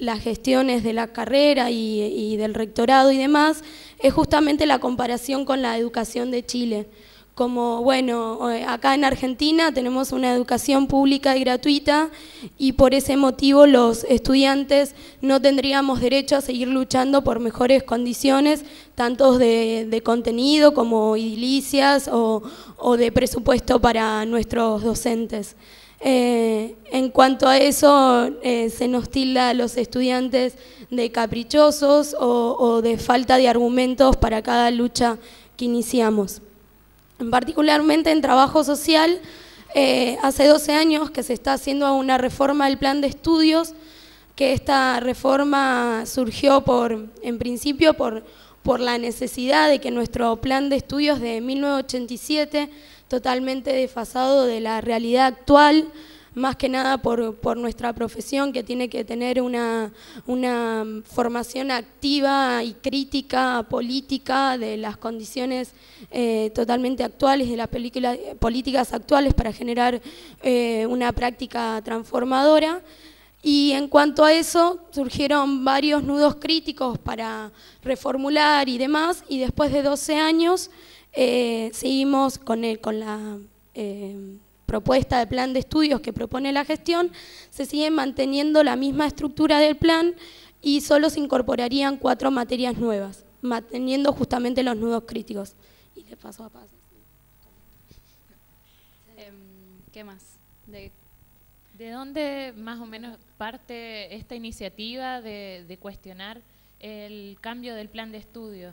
las gestiones de la carrera y del rectorado y demás es justamente la comparación con la educación de Chile. Como, bueno, acá en Argentina tenemos una educación pública y gratuita y por ese motivo los estudiantes no tendríamos derecho a seguir luchando por mejores condiciones, tanto de contenido como edilicias o de presupuesto para nuestros docentes. En cuanto a eso, se nos tilda a los estudiantes de caprichosos o de falta de argumentos para cada lucha que iniciamos. Particularmente en trabajo social, hace 12 años que se está haciendo una reforma del plan de estudios, que esta reforma surgió en principio por la necesidad de que nuestro plan de estudios de 1987, totalmente desfasado de la realidad actual, más que nada por nuestra profesión, que tiene que tener una formación activa y crítica política de las condiciones totalmente actuales, de las políticas actuales para generar una práctica transformadora. Y en cuanto a eso, surgieron varios nudos críticos para reformular y demás, y después de 12 años seguimos con la propuesta de plan de estudios que propone la gestión, se sigue manteniendo la misma estructura del plan y solo se incorporarían 4 materias nuevas, manteniendo justamente los nudos críticos. Y le paso a Paz. ¿Qué más? ¿De dónde más o menos parte esta iniciativa de cuestionar el cambio del plan de estudio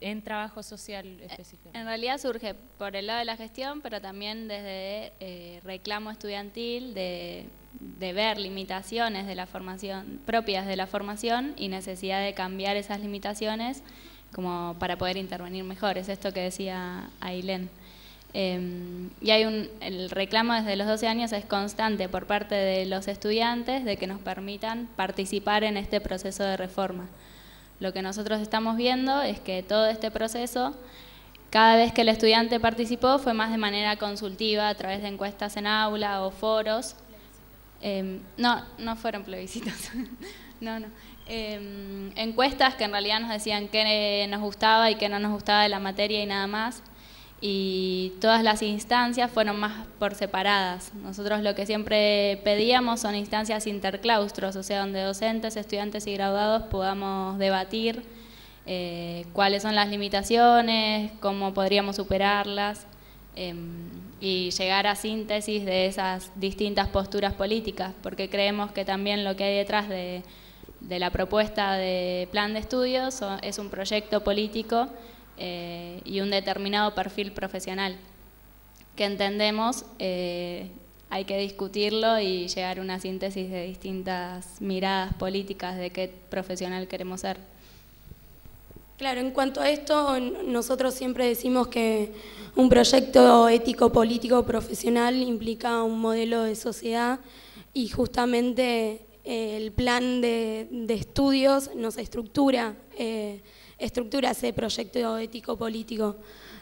en trabajo social específicamente? En realidad surge por el lado de la gestión, pero también desde reclamo estudiantil de ver limitaciones de la formación, propias de la formación y necesidad de cambiar esas limitaciones como para poder intervenir mejor. Es esto que decía Ailén. Y hay el reclamo desde los 12 años es constante por parte de los estudiantes de que nos permitan participar en este proceso de reforma. Lo que nosotros estamos viendo es que todo este proceso, cada vez que el estudiante participó, fue más de manera consultiva, a través de encuestas en aula o foros. No fueron plebiscitos. No. Encuestas que en realidad nos decían qué nos gustaba y qué no nos gustaba de la materia y nada más. Y todas las instancias fueron más por separadas. Nosotros lo que siempre pedíamos son instancias interclaustros, o sea, donde docentes, estudiantes y graduados podamos debatir cuáles son las limitaciones, cómo podríamos superarlas y llegar a síntesis de esas distintas posturas políticas, porque creemos que también lo que hay detrás de la propuesta de plan de estudios es un proyecto político y un determinado perfil profesional que entendemos hay que discutirlo y llegar a una síntesis de distintas miradas políticas de qué profesional queremos ser. Claro, en cuanto a esto, nosotros siempre decimos que un proyecto ético-político profesional implica un modelo de sociedad y justamente el plan de estudios nos estructura ese proyecto ético-político.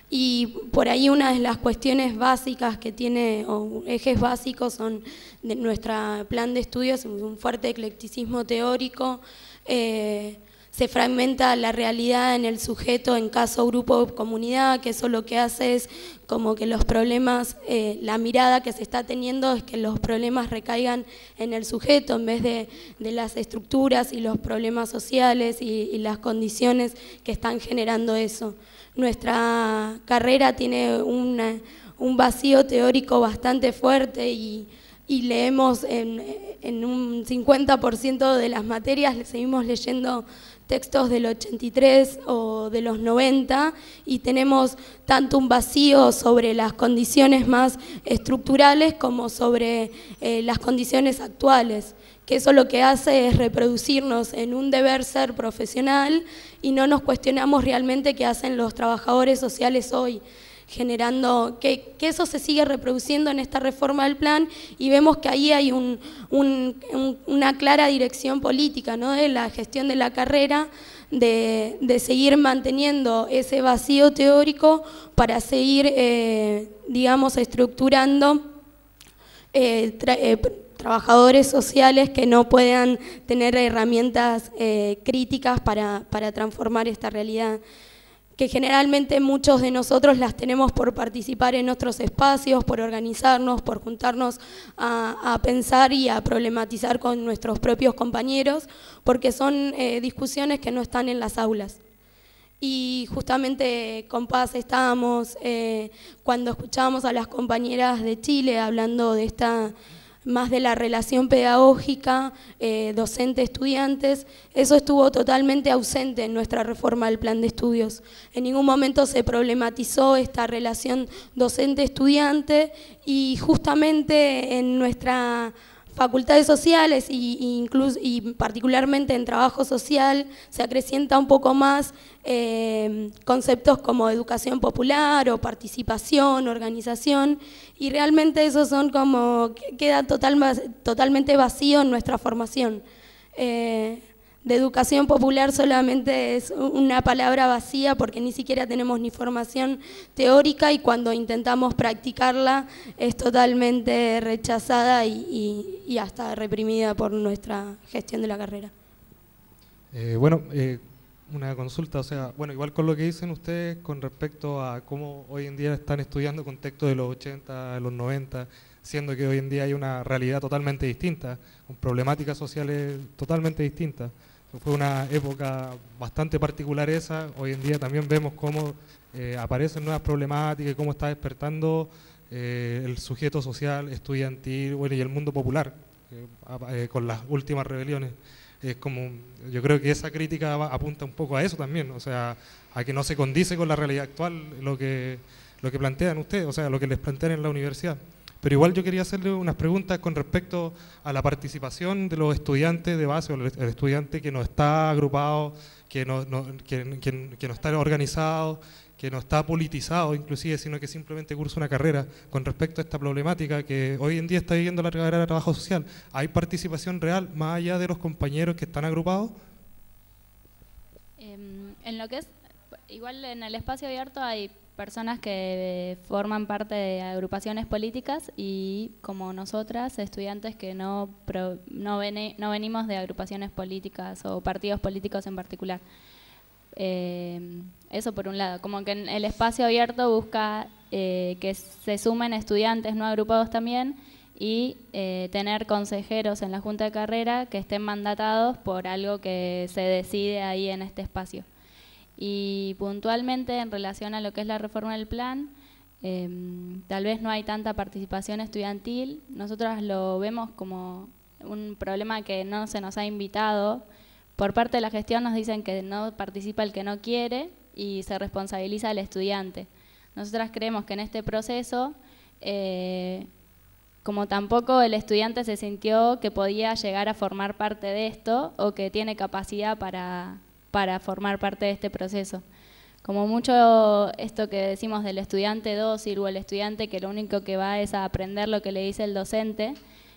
Y por ahí una de las cuestiones básicas que tiene, o ejes básicos, son de nuestro plan de estudios, un fuerte eclecticismo teórico, se fragmenta la realidad en el sujeto en caso grupo o comunidad, que eso lo que hace es como que los problemas, la mirada que se está teniendo es que los problemas recaigan en el sujeto en vez de las estructuras y los problemas sociales y las condiciones que están generando eso. Nuestra carrera tiene un vacío teórico bastante fuerte y leemos en un 50% de las materias, seguimos leyendo textos del 83 o de los 90 y tenemos tanto un vacío sobre las condiciones más estructurales como sobre las condiciones actuales, que eso lo que hace es reproducirnos en un deber ser profesional y no nos cuestionamos realmente qué hacen los trabajadores sociales hoy, generando que eso se sigue reproduciendo en esta reforma del plan y vemos que ahí hay una clara dirección política, ¿no?, de la gestión de la carrera, de seguir manteniendo ese vacío teórico para seguir, digamos, estructurando trabajadores sociales que no puedan tener herramientas críticas para transformar esta realidad, que generalmente muchos de nosotros las tenemos por participar en otros espacios, por organizarnos, por juntarnos a pensar y a problematizar con nuestros propios compañeros, porque son discusiones que no están en las aulas. Y justamente con Paz estábamos, cuando escuchábamos a las compañeras de Chile hablando de más de la relación pedagógica, docente-estudiantes, eso estuvo totalmente ausente en nuestra reforma del plan de estudios. En ningún momento se problematizó esta relación docente-estudiante y justamente en nuestra facultades sociales y particularmente en trabajo social se acrecienta un poco más conceptos como educación popular o participación, organización, y realmente esos son como, queda totalmente vacío en nuestra formación. De educación popular solamente es una palabra vacía porque ni siquiera tenemos ni formación teórica y cuando intentamos practicarla es totalmente rechazada y hasta reprimida por nuestra gestión de la carrera. Una consulta, o sea, bueno, igual con lo que dicen ustedes con respecto a cómo hoy en día están estudiando contexto de los 80, de los 90, siendo que hoy en día hay una realidad totalmente distinta, con problemáticas sociales totalmente distintas. Fue una época bastante particular esa, hoy en día también vemos cómo aparecen nuevas problemáticas y cómo está despertando el sujeto social, estudiantil, bueno, y el mundo popular, con las últimas rebeliones. Es como, yo creo que esa crítica apunta un poco a eso también, o sea, a que no se condice con la realidad actual lo que plantean ustedes, o sea, lo que les plantean en la universidad. Pero igual yo quería hacerle unas preguntas con respecto a la participación de los estudiantes de base, o el estudiante que no está agrupado, que no está organizado, que no está politizado inclusive, sino que simplemente cursa una carrera, con respecto a esta problemática que hoy en día está viviendo la carrera de trabajo social. ¿Hay participación real más allá de los compañeros que están agrupados? En lo que es, igual en el espacio abierto hay personas que forman parte de agrupaciones políticas y como nosotras, estudiantes que no venimos de agrupaciones políticas o partidos políticos en particular. Eso por un lado, como que en el espacio abierto busca que se sumen estudiantes no agrupados también y tener consejeros en la junta de carrera que estén mandatados por algo que se decide ahí en este espacio. Y puntualmente en relación a lo que es la reforma del plan, tal vez no hay tanta participación estudiantil. Nosotros lo vemos como un problema que no se nos ha invitado. Por parte de la gestión nos dicen que no participa el que no quiere y se responsabiliza al estudiante. Nosotras creemos que en este proceso, como tampoco el estudiante se sintió que podía llegar a formar parte de esto o que tiene capacidad para formar parte de este proceso. Como mucho esto que decimos del estudiante dócil o el estudiante que lo único que va es a aprender lo que le dice el docente,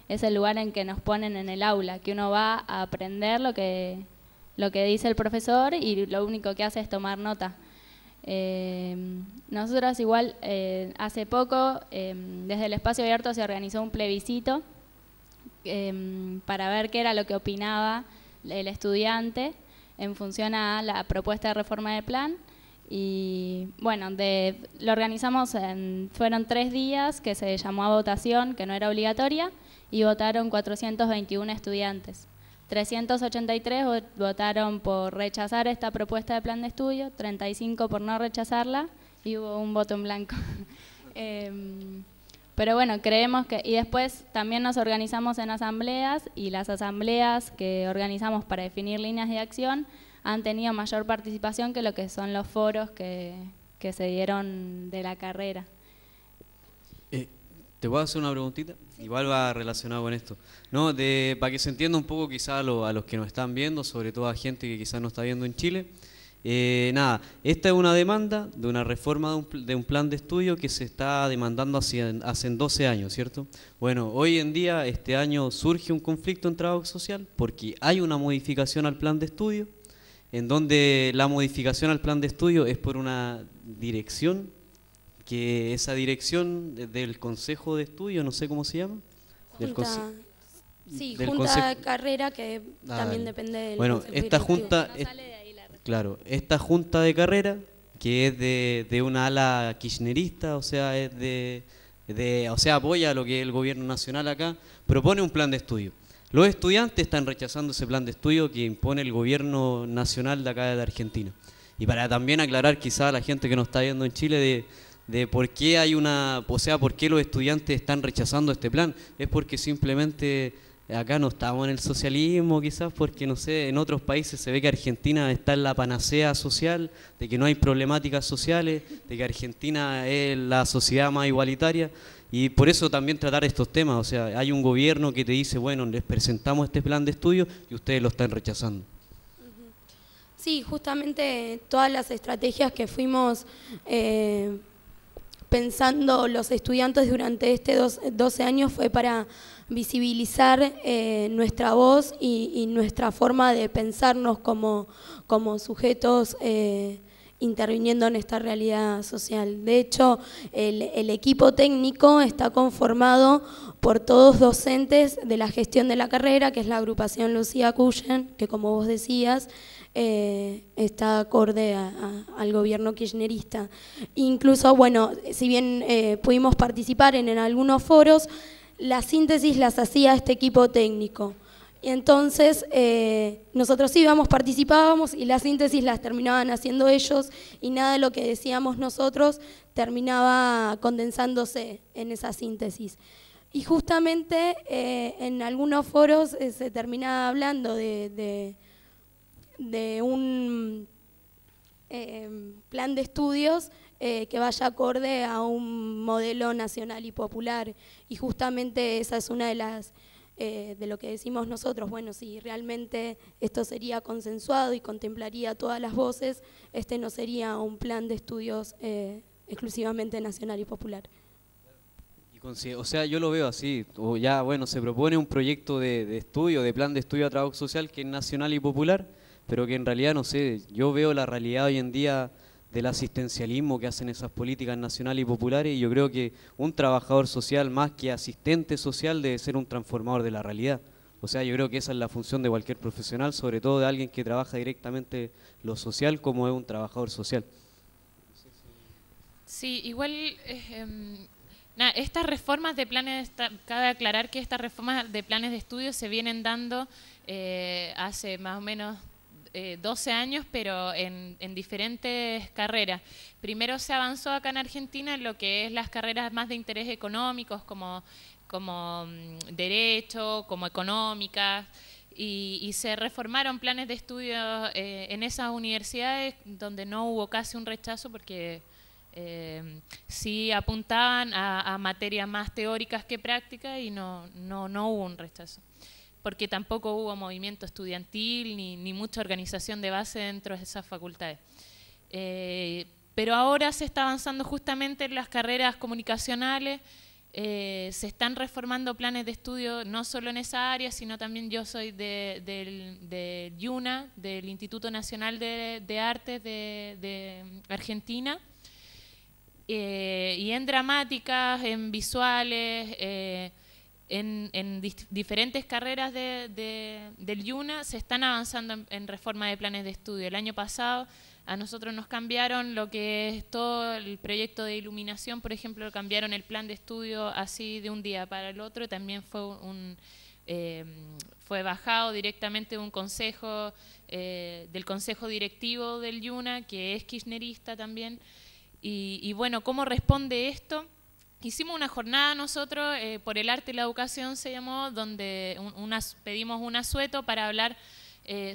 es el lugar en que nos ponen en el aula, que uno va a aprender lo que dice el profesor y lo único que hace es tomar nota. Nosotros igual hace poco desde el espacio abierto se organizó un plebiscito para ver qué era lo que opinaba el estudiante en función a la propuesta de reforma del plan. Y bueno, lo organizamos, fueron 3 días que se llamó a votación, que no era obligatoria, y votaron 421 estudiantes. 383 votaron por rechazar esta propuesta de plan de estudio, 35 por no rechazarla y hubo un voto en blanco. Pero bueno, creemos que... Y después también nos organizamos en asambleas y las asambleas que organizamos para definir líneas de acción han tenido mayor participación que lo que son los foros que se dieron de la carrera. ¿Te puedo hacer una preguntita? Igual va relacionado con esto. No, para que se entienda un poco quizá a los que nos están viendo, sobre todo a gente que quizás no está viendo en Chile. Nada, esta es una demanda de una reforma de un plan de estudio que se está demandando hace 12 años, ¿cierto? Bueno, hoy en día, este año, surge un conflicto en trabajo social porque hay una modificación al plan de estudio, en donde la modificación al plan de estudio es por una dirección, que esa dirección del Consejo de Estudio, no sé cómo se llama. Junta de carrera que también depende del Bueno, Consejo esta directivo. junta, claro, esta junta de carrera, que es de una ala kirchnerista, o sea, o sea, apoya lo que es el gobierno nacional acá, propone un plan de estudio. Los estudiantes están rechazando ese plan de estudio que impone el gobierno nacional de acá de Argentina. Y para también aclarar quizá a la gente que nos está viendo en Chile de por qué hay por qué los estudiantes están rechazando este plan, es porque simplemente acá no estamos en el socialismo, quizás porque, no sé, en otros países se ve que Argentina está en la panacea social, de que no hay problemáticas sociales, de que Argentina es la sociedad más igualitaria, y por eso también tratar estos temas. O sea, hay un gobierno que te dice, bueno, les presentamos este plan de estudio y ustedes lo están rechazando. Sí, justamente todas las estrategias que fuimos pensando los estudiantes durante estos 12 años fue para visibilizar nuestra voz y nuestra forma de pensarnos como sujetos interviniendo en esta realidad social. De hecho, el equipo técnico está conformado por todos docentes de la gestión de la carrera, que es la agrupación Lucía Cuyen, que como vos decías, está acorde al gobierno kirchnerista. Incluso, bueno, si bien pudimos participar en algunos foros, la síntesis las hacía este equipo técnico. Y entonces nosotros íbamos, participábamos y la síntesis las terminaban haciendo ellos y nada de lo que decíamos nosotros terminaba condensándose en esa síntesis. Y justamente en algunos foros se terminaba hablando de un plan de estudios que vaya acorde a un modelo nacional y popular. Y justamente esa es una de las de lo que decimos nosotros. Bueno, si realmente esto sería consensuado y contemplaría todas las voces, este no sería un plan de estudios exclusivamente nacional y popular. O sea, yo lo veo así, o ya, bueno, se propone un proyecto de estudio, de plan de estudio a trabajo social que es nacional y popular, pero que en realidad, no sé, yo veo la realidad hoy en día del asistencialismo que hacen esas políticas nacionales y populares, y yo creo que un trabajador social, más que asistente social, debe ser un transformador de la realidad. O sea, yo creo que esa es la función de cualquier profesional, sobre todo de alguien que trabaja directamente lo social, como es un trabajador social. Sí, igual, estas reformas de planes, cabe aclarar que estas reformas de planes de estudio se vienen dando hace más o menos 12 años, pero en diferentes carreras. Primero se avanzó acá en Argentina en lo que es las carreras más de interés económicos, como derecho, como económicas, y se reformaron planes de estudio en esas universidades donde no hubo casi un rechazo, porque sí apuntaban a materias más teóricas que prácticas y no hubo un rechazo, porque tampoco hubo movimiento estudiantil ni mucha organización de base dentro de esas facultades. Pero ahora se está avanzando justamente en las carreras comunicacionales, se están reformando planes de estudio no solo en esa área, sino también yo soy del IUNA, del Instituto Nacional de Artes de Argentina, y en dramáticas, en visuales, en diferentes carreras del IUNA se están avanzando en reforma de planes de estudio. El año pasado a nosotros nos cambiaron lo que es todo el proyecto de iluminación, por ejemplo, cambiaron el plan de estudio así de un día para el otro, también fue bajado directamente de un consejo, del consejo directivo del IUNA, que es kirchnerista también. Y bueno, ¿cómo responde esto? Hicimos una jornada nosotros, por el arte y la educación se llamó, donde pedimos un asueto para hablar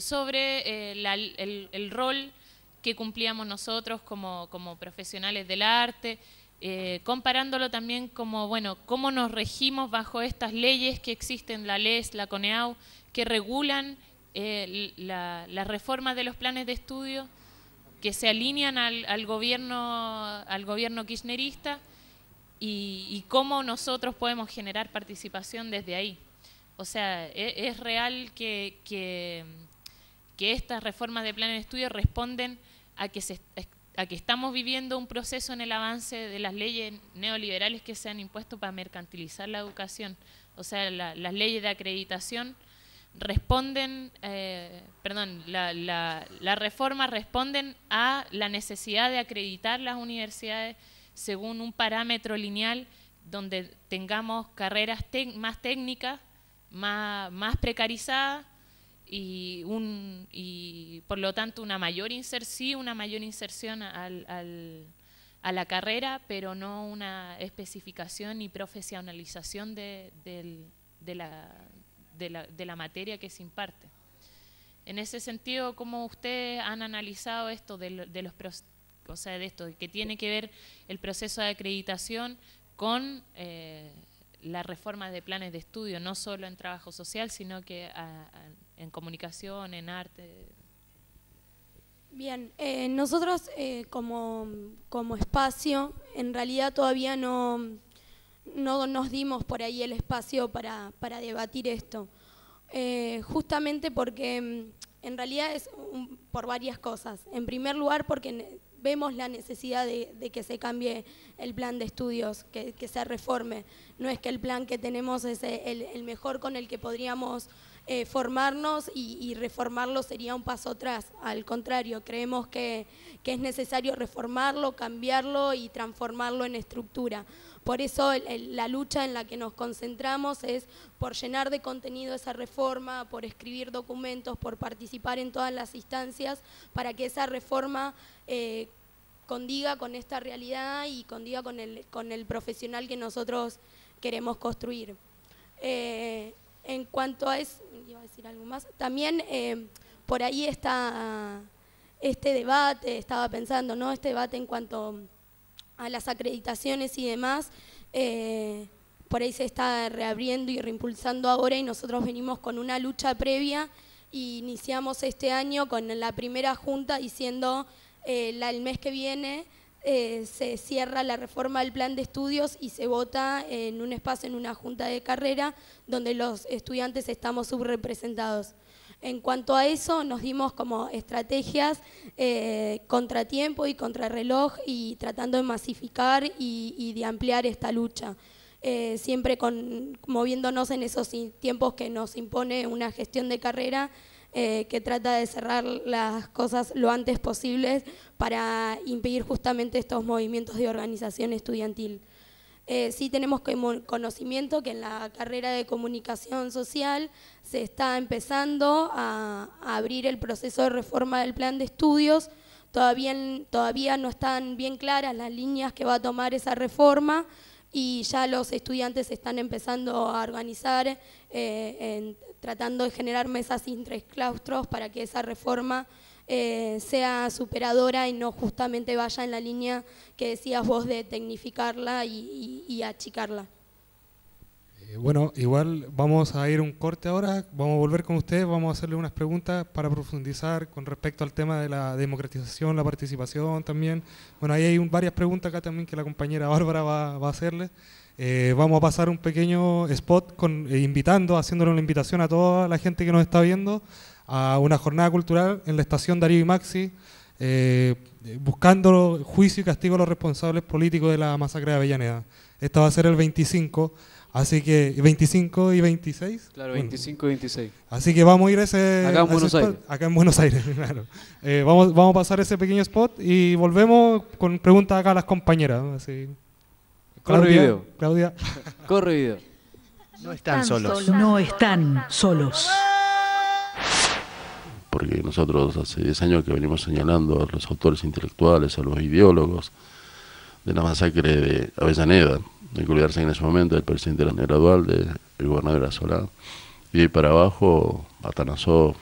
sobre el rol que cumplíamos nosotros como profesionales del arte, comparándolo también como, bueno, cómo nos regimos bajo estas leyes que existen, la LES, la CONEAU, que regulan las reformas de los planes de estudio, que se alinean al gobierno kirchnerista, y cómo nosotros podemos generar participación desde ahí. O sea, es real que estas reformas de planes de estudio responden a que estamos viviendo un proceso en el avance de las leyes neoliberales que se han impuesto para mercantilizar la educación. O sea, las leyes de acreditación responden, las reformas responden a la necesidad de acreditar las universidades según un parámetro lineal donde tengamos carreras más técnicas, más precarizadas, y por lo tanto una mayor inserción a la carrera, pero no una especificación y profesionalización de la materia que se imparte. En ese sentido, ¿cómo ustedes han analizado esto de esto que tiene que ver el proceso de acreditación con la reforma de planes de estudio, no solo en trabajo social, sino que en comunicación, en arte? Bien, nosotros como espacio, en realidad todavía no nos dimos por ahí el espacio para debatir esto. Justamente porque en realidad es por varias cosas. En primer lugar, porque vemos la necesidad de que se cambie el plan de estudios, que se reforme. No es que el plan que tenemos es el mejor con el que podríamos formarnos y reformarlo sería un paso atrás. Al contrario, creemos que es necesario reformarlo, cambiarlo y transformarlo en estructura. Por eso la lucha en la que nos concentramos es por llenar de contenido esa reforma, por escribir documentos, por participar en todas las instancias para que esa reforma condiga con esta realidad y condiga con el profesional que nosotros queremos construir. En cuanto a eso, iba a decir algo más, también por ahí está este debate, estaba pensando, ¿no? Este debate en cuanto a las acreditaciones y demás, por ahí se está reabriendo y reimpulsando ahora, y nosotros venimos con una lucha previa y iniciamos este año con la primera junta diciendo el mes que viene se cierra la reforma del plan de estudios y se vota en un espacio, en una junta de carrera, donde los estudiantes estamos subrepresentados. En cuanto a eso, nos dimos como estrategias contratiempo y contrarreloj, y tratando de masificar y de ampliar esta lucha. Siempre moviéndonos en esos tiempos que nos impone una gestión de carrera, que trata de cerrar las cosas lo antes posible para impedir justamente estos movimientos de organización estudiantil. Sí tenemos conocimiento que en la carrera de comunicación social se está empezando a abrir el proceso de reforma del plan de estudios. Todavía no están bien claras las líneas que va a tomar esa reforma, y ya los estudiantes están empezando a organizar, tratando de generar mesas interclaustros para que esa reforma sea superadora y no justamente vaya en la línea que decías vos de tecnificarla y achicarla. Bueno, igual vamos a ir a un corte ahora, vamos a volver con ustedes, vamos a hacerle unas preguntas para profundizar con respecto al tema de la democratización, la participación también. Bueno, ahí hay varias preguntas acá también que la compañera Bárbara va a hacerle. Vamos a pasar un pequeño spot haciéndole una invitación a toda la gente que nos está viendo a una jornada cultural en la estación Darío y Maxi, buscando juicio y castigo a los responsables políticos de la masacre de Avellaneda. Esta va a ser el 25, así que 25 y 26. Claro, 25 y 26. Así que vamos a ir a ese... Acá en Buenos Aires. Acá en Buenos Aires, claro. Vamos a pasar ese pequeño spot y volvemos con preguntas acá a las compañeras. Así. Corre video. Claudia. Corre video. No están solos. No están solos. Porque nosotros hace 10 años que venimos señalando a los autores intelectuales, a los ideólogos de la masacre de Avellaneda, de cuidarse en ese momento el presidente era Dualde, el gobernador era Solá, y de ahí para abajo, Atanasov,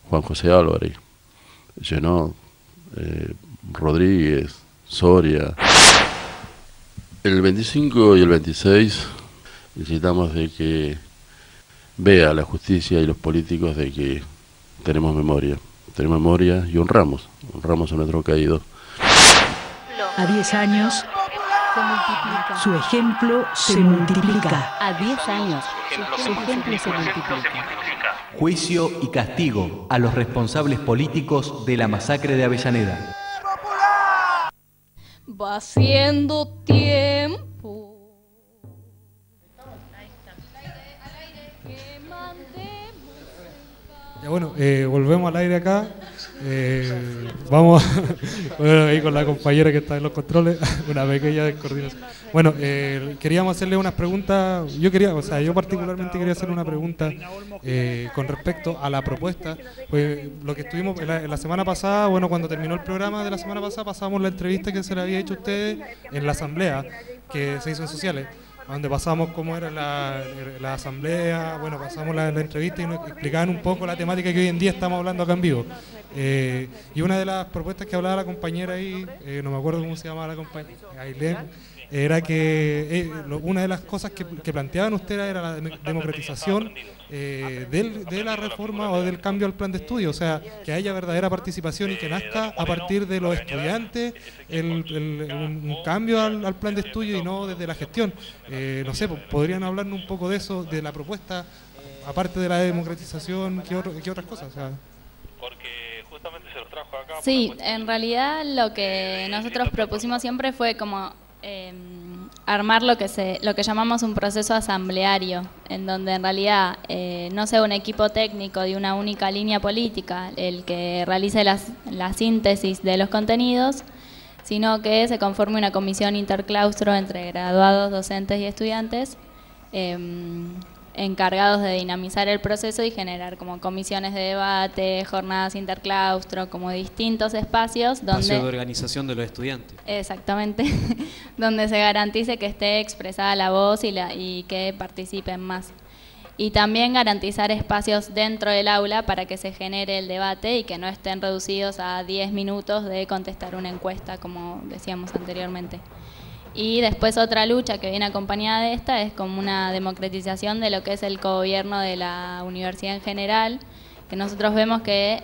Juan José Álvarez, Llenó, Rodríguez, Soria. El 25 y el 26 necesitamos de que vea la justicia y los políticos de que tenemos memoria y honramos a nuestros caídos. A 10 años, su ejemplo se multiplica. A 10 años, su ejemplo se multiplica. Juicio y castigo a los responsables políticos de la masacre de Avellaneda. Va siendo tiempo. Ya bueno, volvemos al aire acá. Vamos, bueno, ahí con la compañera que está en los controles, una pequeña descoordinación. Bueno, queríamos hacerle unas preguntas, yo particularmente quería hacer una pregunta con respecto a la propuesta, pues lo que estuvimos en la semana pasada, bueno, cuando terminó el programa de la semana pasada, pasamos la entrevista que se le había hecho a ustedes en la asamblea que se hizo en Sociales, donde pasamos cómo era la asamblea, bueno, pasamos la entrevista y nos explicaban un poco la temática que hoy en día estamos hablando acá en vivo. Y una de las propuestas que hablaba la compañera ahí, no me acuerdo cómo se llamaba la compañera, Ailén, era que una de las cosas que planteaban ustedes era la democratización de la reforma o del cambio al plan de estudio, o sea, que haya verdadera participación y que nazca a partir de los estudiantes un cambio al plan de estudio y no desde la gestión. No sé, ¿podrían hablarnos un poco de eso, de la propuesta, aparte de la democratización, qué otras cosas? O sea, porque justamente se los trajo acá. Sí, en realidad lo que nosotros propusimos siempre fue como armar lo que llamamos un proceso asambleario, en donde en realidad no sea un equipo técnico de una única línea política el que realice la síntesis de los contenidos, sino que se conforme una comisión interclaustro entre graduados, docentes y estudiantes, encargados de dinamizar el proceso y generar como comisiones de debate, jornadas interclaustro, como distintos espacios donde... Espacio de organización de los estudiantes. Exactamente, donde se garantice que esté expresada la voz y que participen más. Y también garantizar espacios dentro del aula para que se genere el debate y que no estén reducidos a 10 minutos de contestar una encuesta, como decíamos anteriormente. Y después otra lucha que viene acompañada de esta es como una democratización de lo que es el cogobierno de la universidad en general, que nosotros vemos que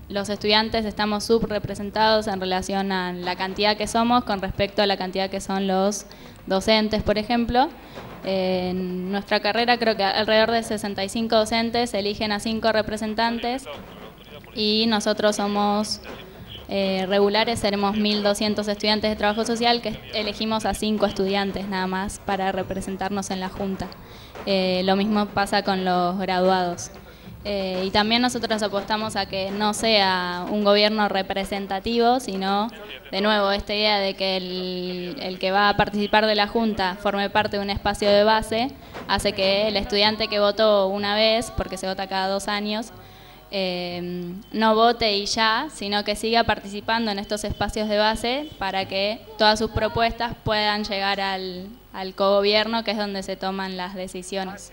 los estudiantes estamos subrepresentados en relación a la cantidad que somos con respecto a la cantidad que son los docentes, por ejemplo. En nuestra carrera creo que alrededor de 65 docentes eligen a 5 representantes y nosotros somos... regulares, seremos 1.200 estudiantes de trabajo social que elegimos a 5 estudiantes nada más para representarnos en la junta. Lo mismo pasa con los graduados. Y también nosotros apostamos a que no sea un gobierno representativo, sino, de nuevo, esta idea de que el que va a participar de la junta forme parte de un espacio de base, hace que el estudiante que votó una vez, porque se vota cada 2 años, no vote y ya, sino que siga participando en estos espacios de base para que todas sus propuestas puedan llegar al cogobierno, que es donde se toman las decisiones.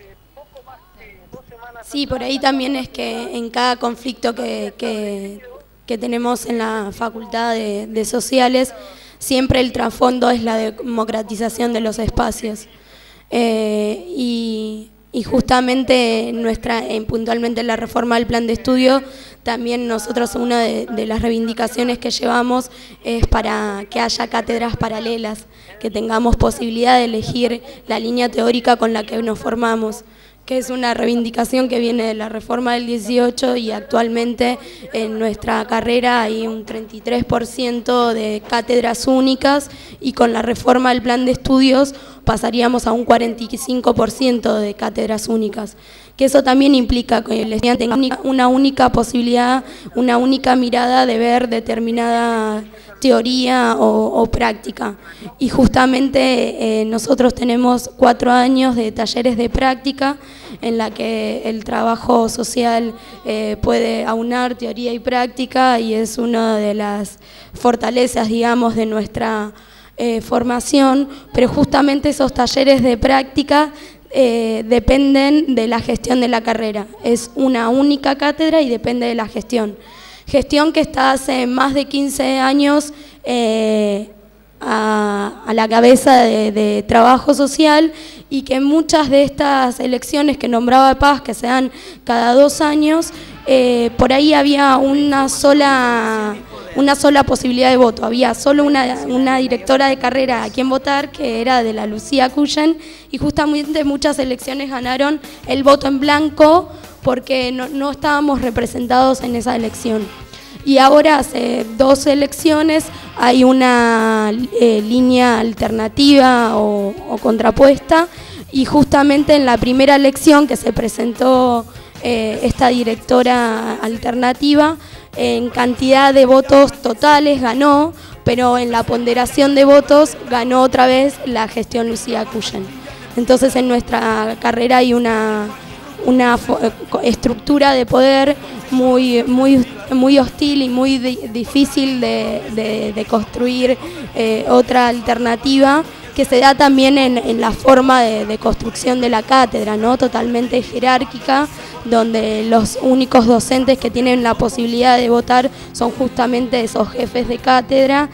Sí, por ahí también es que en cada conflicto que tenemos en la Facultad de Sociales, siempre el trasfondo es la democratización de los espacios. Y justamente puntualmente en la reforma del plan de estudio, también nosotros una de las reivindicaciones que llevamos es para que haya cátedras paralelas, que tengamos posibilidad de elegir la línea teórica con la que nos formamos, que es una reivindicación que viene de la reforma del 18 y actualmente en nuestra carrera hay un 33% de cátedras únicas y con la reforma del plan de estudios pasaríamos a un 45% de cátedras únicas, que eso también implica que el estudiante tenga una única posibilidad, una única mirada de ver determinada teoría o práctica. Y justamente nosotros tenemos 4 años de talleres de práctica en la que el trabajo social puede aunar teoría y práctica y es una de las fortalezas, digamos, de nuestra formación, pero justamente esos talleres de práctica dependen de la gestión de la carrera. Es una única cátedra y depende de la gestión. Gestión que está hace más de 15 años a la cabeza de trabajo social y que muchas de estas elecciones que nombraba Paz, que se dan cada 2 años, por ahí había una sola posibilidad de voto, había solo una directora de carrera a quien votar, que era de la Lucía Cullen, y justamente muchas elecciones ganaron el voto en blanco porque no estábamos representados en esa elección. Y ahora hace 2 elecciones hay una línea alternativa o contrapuesta, y justamente en la primera elección que se presentó esta directora alternativa. En cantidad de votos totales ganó, pero en la ponderación de votos ganó otra vez la gestión Lucía Cuyen. Entonces en nuestra carrera hay una estructura de poder muy hostil y muy difícil de construir otra alternativa, que se da también en la forma de construcción de la cátedra, ¿no? Totalmente jerárquica, donde los únicos docentes que tienen la posibilidad de votar son justamente esos jefes de cátedra,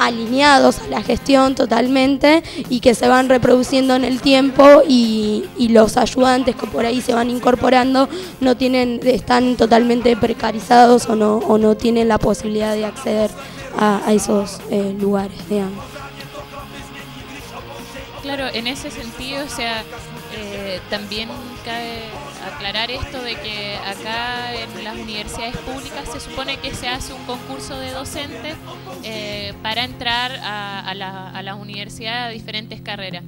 alineados a la gestión totalmente, y que se van reproduciendo en el tiempo, y los ayudantes que por ahí se van incorporando están totalmente precarizados o no tienen la posibilidad de acceder a esos lugares, digamos. Claro, en ese sentido, o sea, también cabe aclarar esto de que acá en las universidades públicas se supone que se hace un concurso de docentes para entrar a las universidades, a diferentes carreras.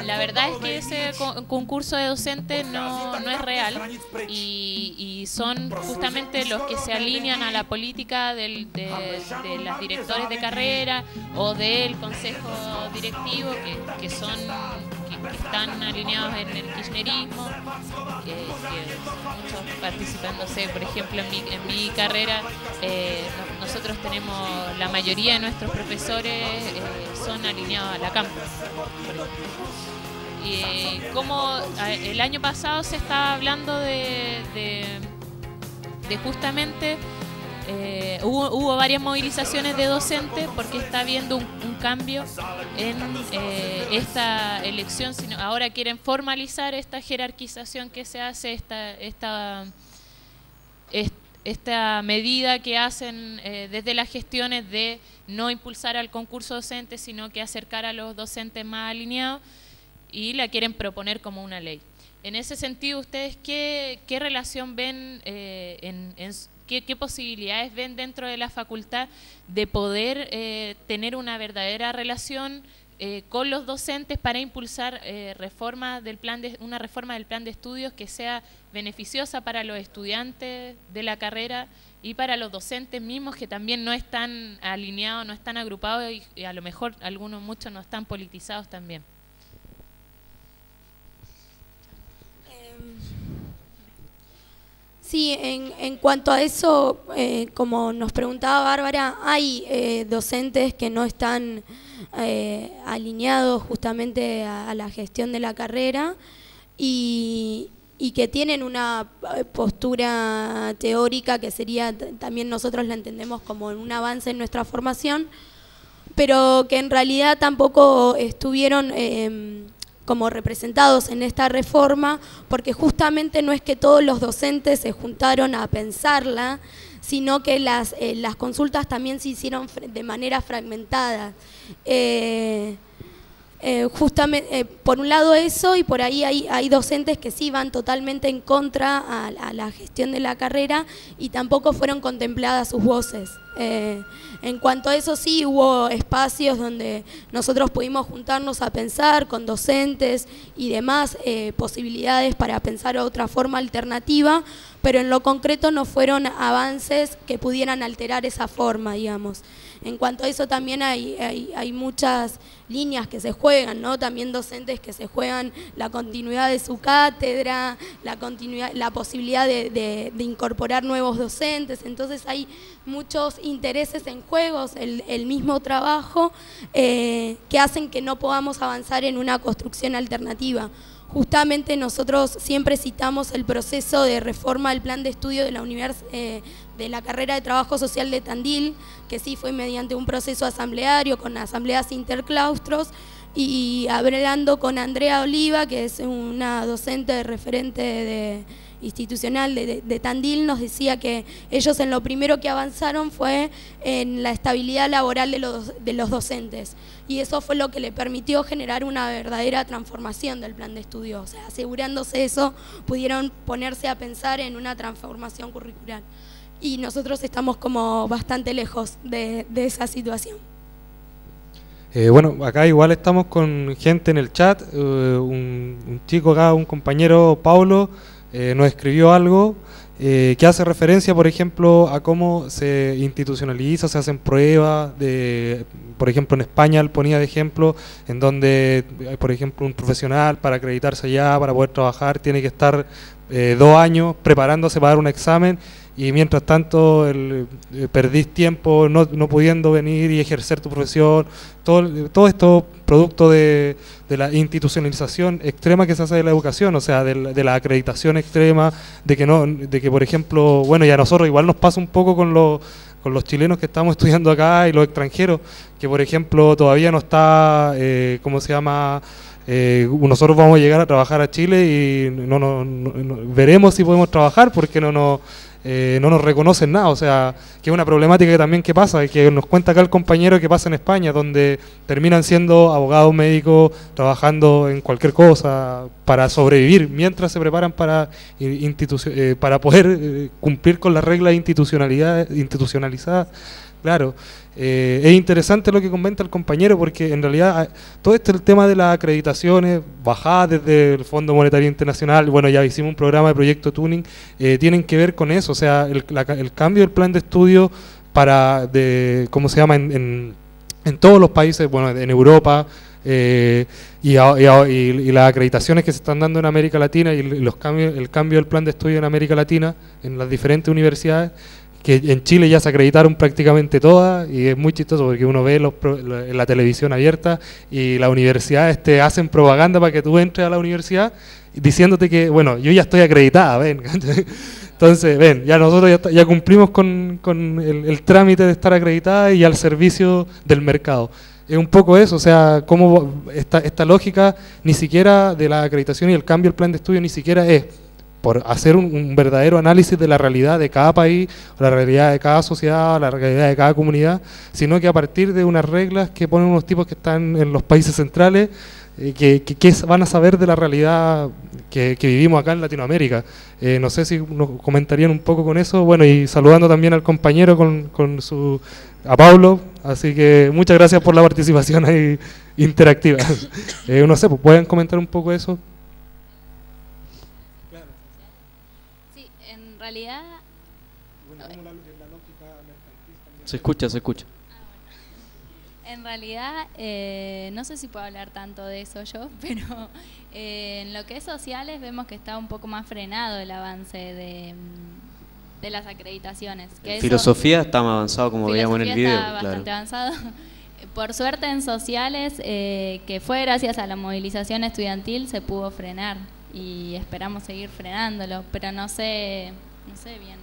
La verdad es que ese concurso de docentes no es real, y son justamente los que se alinean a la política de las directores de carrera o del consejo directivo, que están alineados en el kirchnerismo, que muchos participan, no sé, por ejemplo en mi carrera nosotros tenemos, la mayoría de nuestros profesores son alineados a la Campo. Y como el año pasado se estaba hablando de justamente hubo varias movilizaciones de docentes porque está habiendo un cambio en esta elección. Ahora quieren formalizar esta jerarquización que se hace, esta medida que hacen desde las gestiones de no impulsar al concurso docente, sino que acercar a los docentes más alineados, y la quieren proponer como una ley. En ese sentido, ¿ustedes qué relación ven, qué posibilidades ven dentro de la facultad de poder tener una verdadera relación con los docentes para impulsar una reforma del plan de estudios que sea beneficiosa para los estudiantes de la carrera y para los docentes mismos, que también no están alineados, no están agrupados, y a lo mejor muchos no están politizados también? Sí, en cuanto a eso, como nos preguntaba Bárbara, hay docentes que no están alineados justamente a la gestión de la carrera y que tienen una postura teórica que sería, también nosotros la entendemos como un avance en nuestra formación, pero que en realidad tampoco estuvieron como representados en esta reforma, porque justamente no es que todos los docentes se juntaron a pensarla, sino que las consultas también se hicieron de manera fragmentada. Justamente, por un lado eso, y por ahí hay docentes que sí van totalmente en contra a la gestión de la carrera y tampoco fueron contempladas sus voces. En cuanto a eso, sí hubo espacios donde nosotros pudimos juntarnos a pensar con docentes y demás posibilidades para pensar otra forma alternativa, pero en lo concreto no fueron avances que pudieran alterar esa forma, digamos. En cuanto a eso también hay muchas líneas que se juegan, ¿no? También docentes que se juegan la continuidad de su cátedra, la posibilidad de incorporar nuevos docentes. Entonces hay muchos intereses en juegos, el mismo trabajo, que hacen que no podamos avanzar en una construcción alternativa. Justamente nosotros siempre citamos el proceso de reforma del plan de estudio de la carrera de Trabajo Social de Tandil, que sí fue mediante un proceso asambleario con asambleas interclaustros, y hablando con Andrea Oliva, que es una docente referente institucional de Tandil, nos decía que ellos en lo primero que avanzaron fue en la estabilidad laboral de los docentes, y eso fue lo que le permitió generar una verdadera transformación del plan de estudio. O sea, asegurándose eso, pudieron ponerse a pensar en una transformación curricular, y nosotros estamos como bastante lejos de esa situación. Bueno, acá igual estamos con gente en el chat, un chico acá, un compañero, Paulo, nos escribió algo que hace referencia, por ejemplo, a cómo se institucionaliza, se hacen pruebas, por ejemplo, en España él ponía de ejemplo, en donde, por ejemplo, un profesional para acreditarse allá, para poder trabajar, tiene que estar 2 años preparándose para dar un examen, y mientras tanto perdís tiempo no pudiendo venir y ejercer tu profesión. Todo esto producto de la institucionalización extrema que se hace de la educación, o sea, de la acreditación extrema, de que por ejemplo, bueno, y a nosotros igual nos pasa un poco con los chilenos que estamos estudiando acá y los extranjeros, que por ejemplo todavía no está, ¿cómo se llama? Nosotros vamos a llegar a trabajar a Chile y veremos si podemos trabajar porque no nos reconocen nada, o sea, que es una problemática que también que pasa, que nos cuenta acá el compañero que pasa en España, donde terminan siendo abogados, médicos, trabajando en cualquier cosa para sobrevivir, mientras se preparan para poder cumplir con las reglas institucionalizadas. Claro, es interesante lo que comenta el compañero, porque en realidad todo el tema de las acreditaciones bajadas desde el Fondo Monetario Internacional, bueno, ya hicimos un programa de proyecto Tuning, tienen que ver con eso, o sea, el cambio del plan de estudio ¿cómo se llama? En todos los países, bueno, en Europa, y las acreditaciones que se están dando en América Latina y el cambio del plan de estudio en América Latina, en las diferentes universidades, que en Chile ya se acreditaron prácticamente todas, y es muy chistoso porque uno ve en la televisión abierta y las universidades te hacen propaganda para que tú entres a la universidad diciéndote que, bueno, yo ya estoy acreditada, ven. Entonces, ven, ya nosotros ya cumplimos con el trámite de estar acreditada y al servicio del mercado. Es un poco eso, o sea, cómo esta lógica ni siquiera de la acreditación y el cambio del plan de estudio ni siquiera es por hacer un verdadero análisis de la realidad de cada país, la realidad de cada sociedad, la realidad de cada comunidad, sino que a partir de unas reglas que ponen unos tipos que están en los países centrales, que van a saber de la realidad que vivimos acá en Latinoamérica. No sé si nos comentarían un poco con eso, bueno, y saludando también al compañero a Pablo, así que muchas gracias por la participación ahí interactiva. No sé, pues, ¿pueden comentar un poco eso? En realidad, se escucha. En realidad, no sé si puedo hablar tanto de eso yo, pero en lo que es sociales vemos que está un poco más frenado el avance de las acreditaciones. Que filosofía está más avanzado, como veíamos en el video. Está bastante avanzado. Por suerte en sociales, que fue gracias a la movilización estudiantil, se pudo frenar y esperamos seguir frenándolo, pero no sé bien.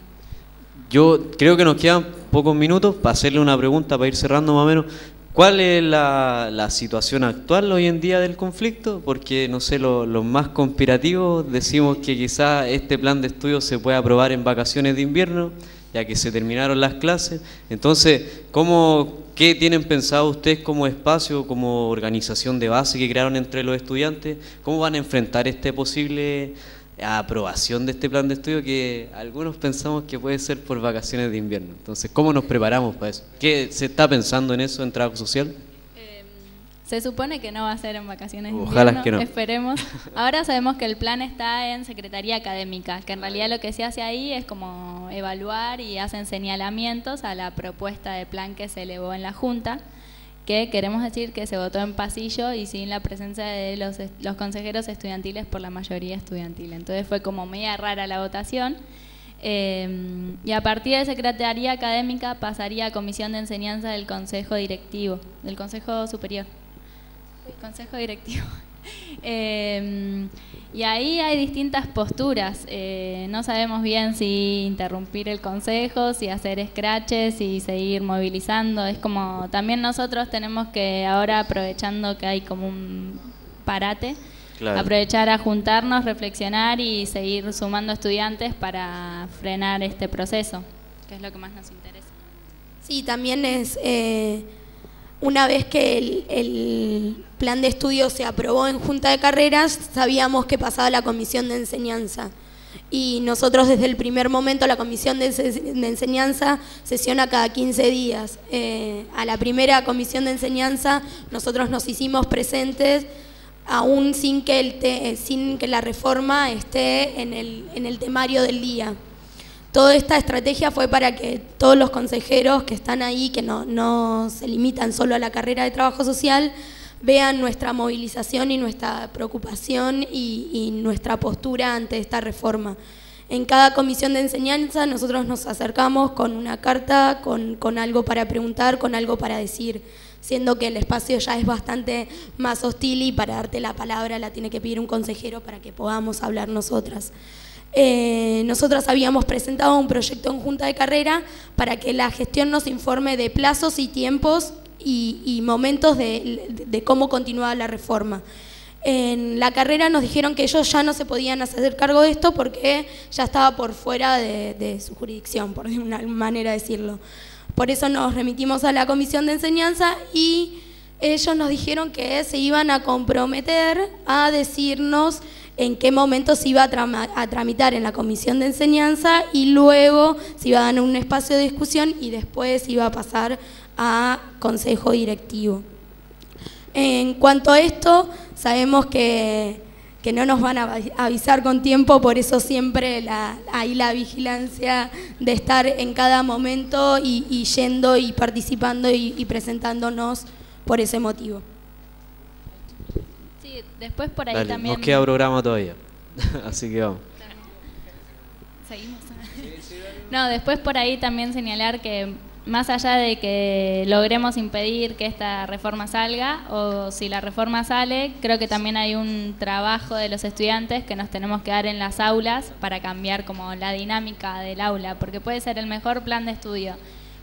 Yo creo que nos quedan pocos minutos para hacerle una pregunta, para ir cerrando más o menos. ¿Cuál es la situación actual hoy en día del conflicto? Porque, no sé, los más conspirativos decimos que quizás este plan de estudio se puede aprobar en vacaciones de invierno, ya que se terminaron las clases. Entonces, ¿qué tienen pensado ustedes como espacio, como organización de base que crearon entre los estudiantes? ¿Cómo van a enfrentar esta posible aprobación de este plan de estudio que algunos pensamos que puede ser por vacaciones de invierno? Entonces, ¿cómo nos preparamos para eso? ¿Qué se está pensando en eso en trabajo social? Se supone que no va a ser en vacaciones de Ojalá invierno, que no. Esperemos. Ahora sabemos que el plan está en Secretaría Académica, que en realidad lo que se hace ahí es como evaluar y hacen señalamientos a la propuesta de plan que se elevó en la Junta, que queremos decir que se votó en pasillo y sin la presencia de los consejeros estudiantiles por la mayoría estudiantil. Entonces fue como media rara la votación. Y a partir de Secretaría Académica pasaría a Comisión de Enseñanza del Consejo Directivo, del Consejo Superior. Consejo Directivo. Y ahí hay distintas posturas. No sabemos bien si interrumpir el consejo, si hacer scratches, si seguir movilizando. Es como también nosotros tenemos que ahora, aprovechando que hay como un parate, claro, aprovechar a juntarnos, reflexionar y seguir sumando estudiantes para frenar este proceso, que es lo que más nos interesa. Sí, también es... Una vez que el plan de estudio se aprobó en Junta de Carreras, sabíamos que pasaba a la Comisión de Enseñanza. Y nosotros desde el primer momento, la Comisión de Enseñanza sesiona cada 15 días. A la primera Comisión de Enseñanza nosotros nos hicimos presentes aún sin que la reforma esté en el temario del día. Toda esta estrategia fue para que todos los consejeros que están ahí, que no se limitan solo a la carrera de trabajo social, vean nuestra movilización y nuestra preocupación y nuestra postura ante esta reforma. En cada comisión de enseñanza nosotros nos acercamos con una carta, con algo para preguntar, con algo para decir, siendo que el espacio ya es bastante más hostil y para darte la palabra la tiene que pedir un consejero para que podamos hablar nosotras. Nosotras habíamos presentado un proyecto en junta de carrera para que la gestión nos informe de plazos y tiempos y momentos de cómo continuaba la reforma. En la carrera nos dijeron que ellos ya no se podían hacer cargo de esto porque ya estaba por fuera de su jurisdicción, por una manera de decirlo. Por eso nos remitimos a la comisión de enseñanza y ellos nos dijeron que se iban a comprometer a decirnos en qué momento se iba a tramitar en la comisión de enseñanza y luego se iba a dar un espacio de discusión y después iba a pasar a consejo directivo. En cuanto a esto, sabemos que no nos van a avisar con tiempo, por eso siempre hay la vigilancia de estar en cada momento y yendo y participando y presentándonos por ese motivo. Sí, después por ahí Dale, también... nos queda programa todavía, así que vamos. Seguimos. No, después por ahí también señalar que más allá de que logremos impedir que esta reforma salga, o si la reforma sale, creo que también hay un trabajo de los estudiantes que nos tenemos que dar en las aulas para cambiar como la dinámica del aula, porque puede ser el mejor plan de estudio,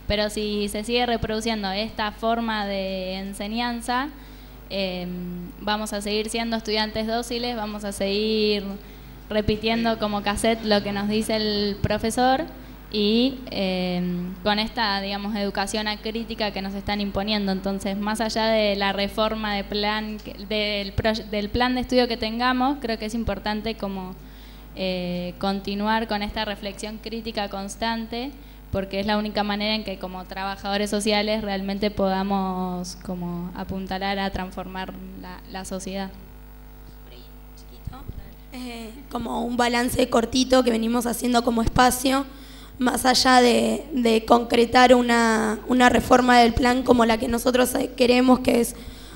pero si se sigue reproduciendo esta forma de enseñanza, vamos a seguir siendo estudiantes dóciles, vamos a seguir repitiendo como cassette lo que nos dice el profesor, y con esta, digamos, educación acrítica que nos están imponiendo. Entonces, más allá de la reforma de plan, del plan de estudio que tengamos, creo que es importante como continuar con esta reflexión crítica constante, porque es la única manera en que como trabajadores sociales realmente podamos como apuntalar a transformar la sociedad. Como un balance cortito que venimos haciendo como espacio, más allá de concretar una reforma del plan como la que nosotros queremos, que es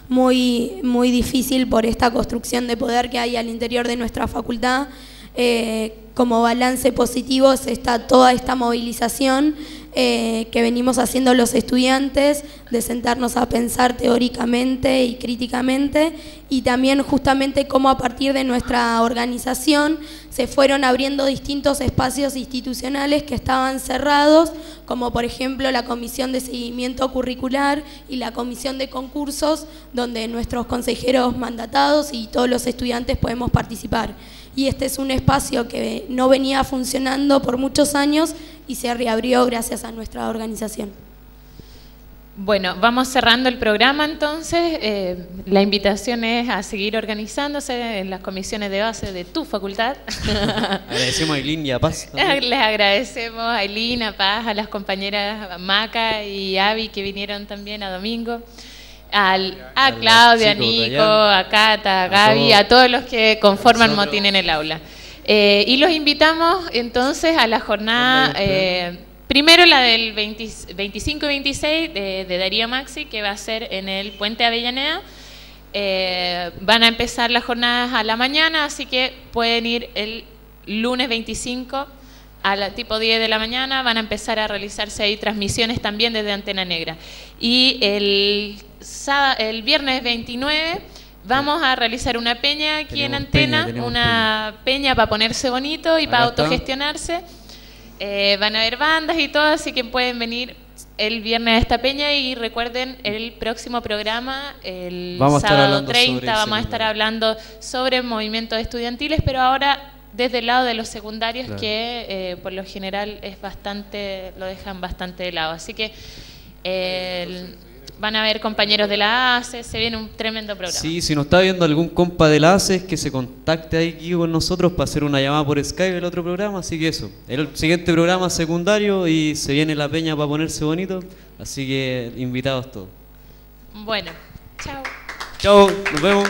muy, muy difícil por esta construcción de poder que hay al interior de nuestra facultad. Como balance positivo está toda esta movilización que venimos haciendo los estudiantes, de sentarnos a pensar teóricamente y críticamente, y también justamente cómo a partir de nuestra organización se fueron abriendo distintos espacios institucionales que estaban cerrados, como por ejemplo la comisión de seguimiento curricular y la comisión de concursos, donde nuestros consejeros mandatados y todos los estudiantes podemos participar. Y este es un espacio que no venía funcionando por muchos años y se reabrió gracias a nuestra organización. Bueno, vamos cerrando el programa entonces. La invitación es a seguir organizándose en las comisiones de base de tu facultad. Agradecemos a Ailín y a Paz. Les agradecemos a Ailín, a Paz, a las compañeras Maca y Avi que vinieron también a domingo. A Claudia, a Nico, a Cata, a Gaby, a todos los que conforman Motín en el aula. Y los invitamos entonces a la jornada, primero la del 25 y 26 de Darío Maxi, que va a ser en el Puente Avellaneda. Van a empezar las jornadas a la mañana, así que pueden ir el lunes 25 a la tipo 10 de la mañana. Van a empezar a realizarse ahí transmisiones también desde Antena Negra. Y el viernes 29 vamos a realizar una peña aquí en Antena, una peña para ponerse bonito y para autogestionarse. Van a haber bandas y todo, así que pueden venir el viernes a esta peña. Y recuerden, el próximo programa, el sábado 30, vamos a estar hablando sobre movimientos estudiantiles, pero ahora desde el lado de los secundarios, claro, que por lo general lo dejan bastante de lado. Así que van a haber compañeros de la ACE, se viene un tremendo programa. Sí, si nos está viendo algún compa de la ACE, que se contacte aquí con nosotros para hacer una llamada por Skype el otro programa. Así que eso, el siguiente programa secundario y se viene la peña para ponerse bonito. Así que invitados todos. Bueno, chao. Chao, nos vemos.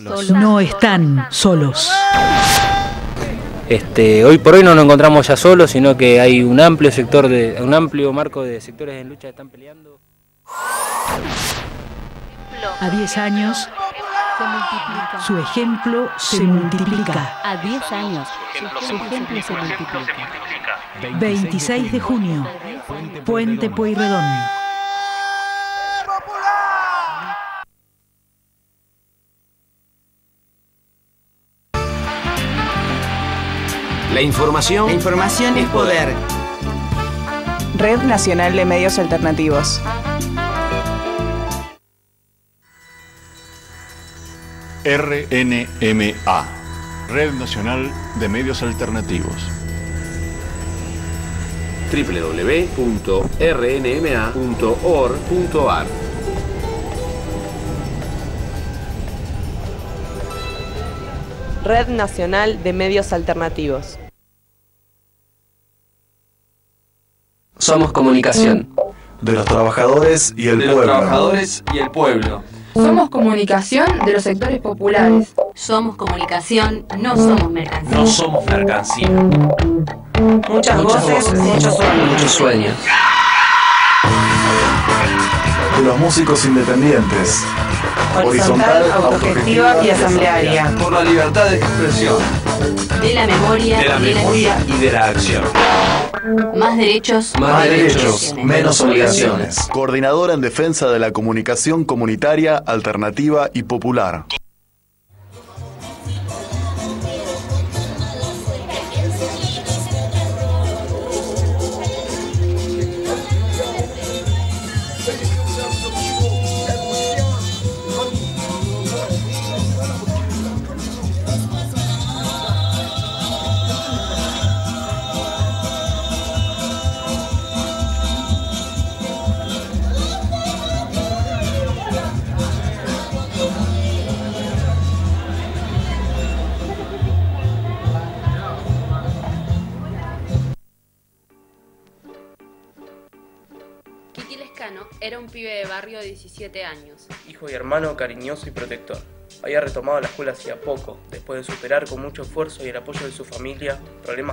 solos. No están solos. Hoy por hoy no nos encontramos ya solos, sino que hay un amplio marco de sectores en lucha que están peleando. A 10 años, su ejemplo se multiplica. A 10 años, su ejemplo se multiplica. 26 de junio, Puente Pueyrredón. La información es poder. Red Nacional de Medios Alternativos. RNMA, Red Nacional de Medios Alternativos. www.rnma.org.ar. Red Nacional de Medios Alternativos. Somos comunicación. De los trabajadores y el pueblo. Somos comunicación de los sectores populares. Somos comunicación, no somos mercancía. No somos mercancía. Muchas voces, muchos sueños. De los músicos independientes. Horizontal, autogestiva y asamblearia. Por la libertad de expresión. De la memoria y de la acción. Más derechos, menos obligaciones. Coordinadora en defensa de la comunicación comunitaria, alternativa y popular. Era un pibe de barrio de 17 años. Hijo y hermano cariñoso y protector. Había retomado la escuela hacía poco, después de superar con mucho esfuerzo y el apoyo de su familia problemas